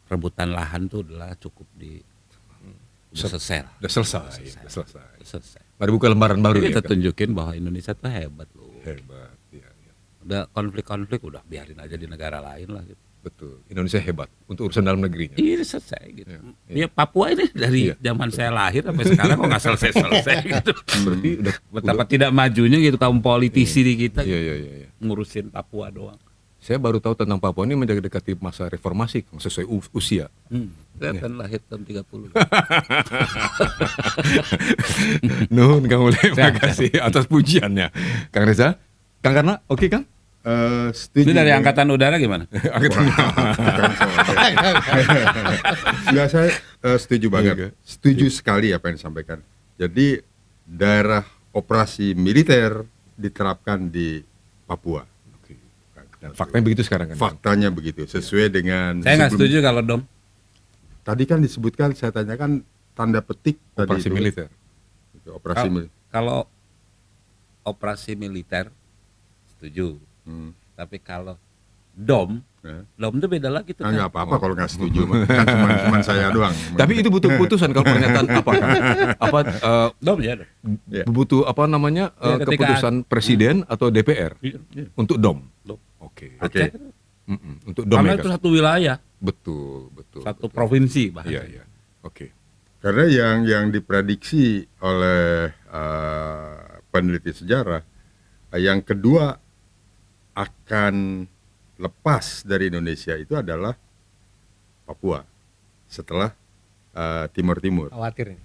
rebutan lahan tuh adalah cukup udah selesai lah. udah selesai Selesai. mari buka lembaran baru Jadi ya kita tunjukin bahwa Indonesia tuh hebat loh. hebat ya. Udah konflik-konflik udah biarin aja di negara lain lah gitu. Betul, Indonesia hebat untuk urusan dalam negerinya. Ini selesai gitu. Iya. Ya Papua ini dari Iya. zaman saya lahir sampai sekarang kok nggak selesai-selesai gitu. Berarti udah Betapa tidak majunya gitu kaum politisi di kita Iya, iya. ngurusin Papua doang. Saya baru tahu tentang Papua ini mendekati masa reformasi Kang, sesuai usia. Kelihatan lahir tahun 30. Nuhun Kang Uli, terima kasih atas pujiannya. Kang Reza, Kang Karna, oke Kang? Setuju. Itu dari dengan- angkatan udara gimana? Enggak, saya setuju banget. Iya, Setuju sekali apa yang disampaikan. Jadi daerah operasi militer diterapkan di Papua. Dan faktanya begitu sekarang kan. Faktanya begitu, sesuai dengan Saya nggak sebelum- setuju kalau dom. Tadi kan disebutkan, saya tanyakan tanda petik Operasi tadi itu. militer. Itu, operasi Kalau, militer. kalau operasi militer setuju, Hmm. tapi kalau dom itu beda lagi tuh. Nggak apa-apa kalau nggak setuju, mah. Kan cuman saya doang. Tapi itu butuh keputusan kalau pernyataan apa kan? Apa Dom ya. Dom. Ya. butuh apa namanya Ya, ketika- keputusan presiden atau DPR Iya. untuk DOM. Dom. Oke. Oke. Untuk DOM Karena ya itu kan? satu wilayah, Betul. satu provinsi bahkan. Iya, iya. Oke. Karena yang diprediksi oleh peneliti sejarah, yang kedua akan lepas dari Indonesia itu adalah Papua setelah Timur-Timur. Khawatir ini.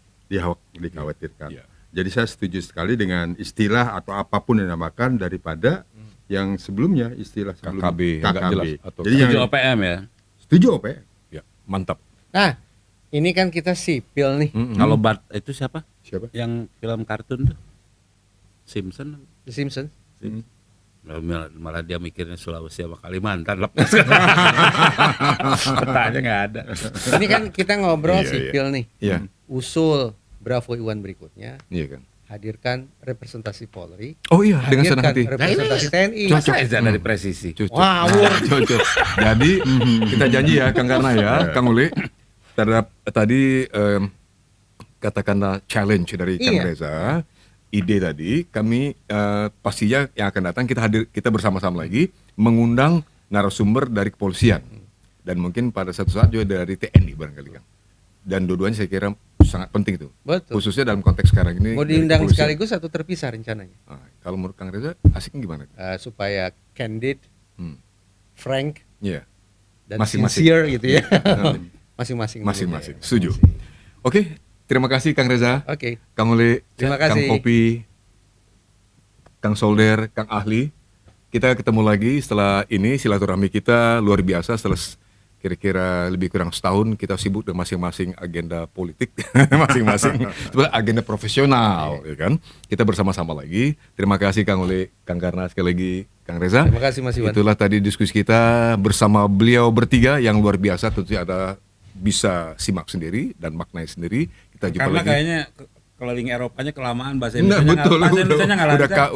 Dikhawatirkan. Iya. Jadi saya setuju sekali dengan istilah atau apapun yang dinamakan daripada yang sebelumnya, istilah sebelumnya KKB, yang nggak jelas, atau Jadi yang Setuju OPM ya. setuju OPM. Ya, mantap. Nah, ini kan kita sipil nih. Kalau Bart itu siapa? Siapa? Yang film kartun tuh? Simpson. The Simpsons. Malah dia mikirnya Sulawesi sama Kalimantan lepas. Petanya nggak ada. Ini kan kita ngobrol Iya, sipil nih. Iya. Usul Bravo Iwan berikutnya, Iya kan. hadirkan representasi Polri, Oh iya, dengan senang hadirkan hati. representasi TNI. Masa Eza dari presisi. Cocok. Wow. Cocok. Jadi kita janji ya Kang Karna ya, Kang Uli terhadap tadi katakanlah challenge dari Kang Iya. Reza, ide tadi kami pastinya yang akan datang kita bersama-sama lagi mengundang narasumber dari kepolisian dan mungkin pada satu saat juga dari TNI barangkali Kang. Dan dua-duanya saya kira sangat penting itu. Betul. Khususnya dalam konteks sekarang ini. Mau dari diundang kepolisian. sekaligus atau terpisah rencananya? Nah, kalau menurut Kang Reza asiknya gimana? Supaya candid, Hmm. frank, Iya. dan Masing-masing. sincere gitu ya. Nah, Masing-masing. Masing-masing. dulu ya. Setuju. Oke, terima kasih Kang Reza, Oke. Kang Uli, Terima Kang kasih. Popi, Kang Solder, Kang Ahli. Kita ketemu lagi setelah ini, silaturahmi kita luar biasa setelah kira-kira lebih kurang setahun kita sibuk dengan masing-masing agenda politik, masing-masing sebenarnya agenda profesional, ya kan? Kita bersama-sama lagi. Terima kasih Kang Uli, Kang Karna, sekali lagi Kang Reza. Terima kasih Mas Iwan. Itulah tadi diskusi kita bersama beliau bertiga yang luar biasa, tentunya ada bisa simak sendiri dan maknai sendiri. Kita jumpa Karena lagi. kayaknya keliling Eropanya kelamaan bahasa Nah, Indonesia. betul, Bahasa Indonesianya nggak lancar.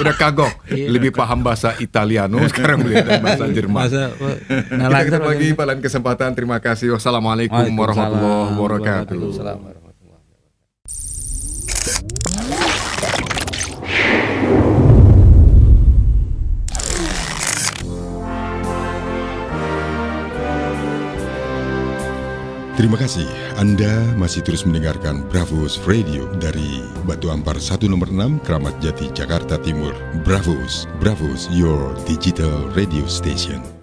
udah kagok. Lebih paham bahasa Italiano sekarang beliau dan bahasa Jerman. Kita ketemu lagi pada lain kesempatan. Terima kasih. Wassalamualaikum warahmatullahi wabarakatuh. Waalaikumsalam warahmatullahi wabarakatuh. Terima kasih Anda masih terus mendengarkan Bravos Radio dari Batu Ampar 1 nomor 6 Kramat Jati Jakarta Timur. Bravos, Bravos, your digital radio station.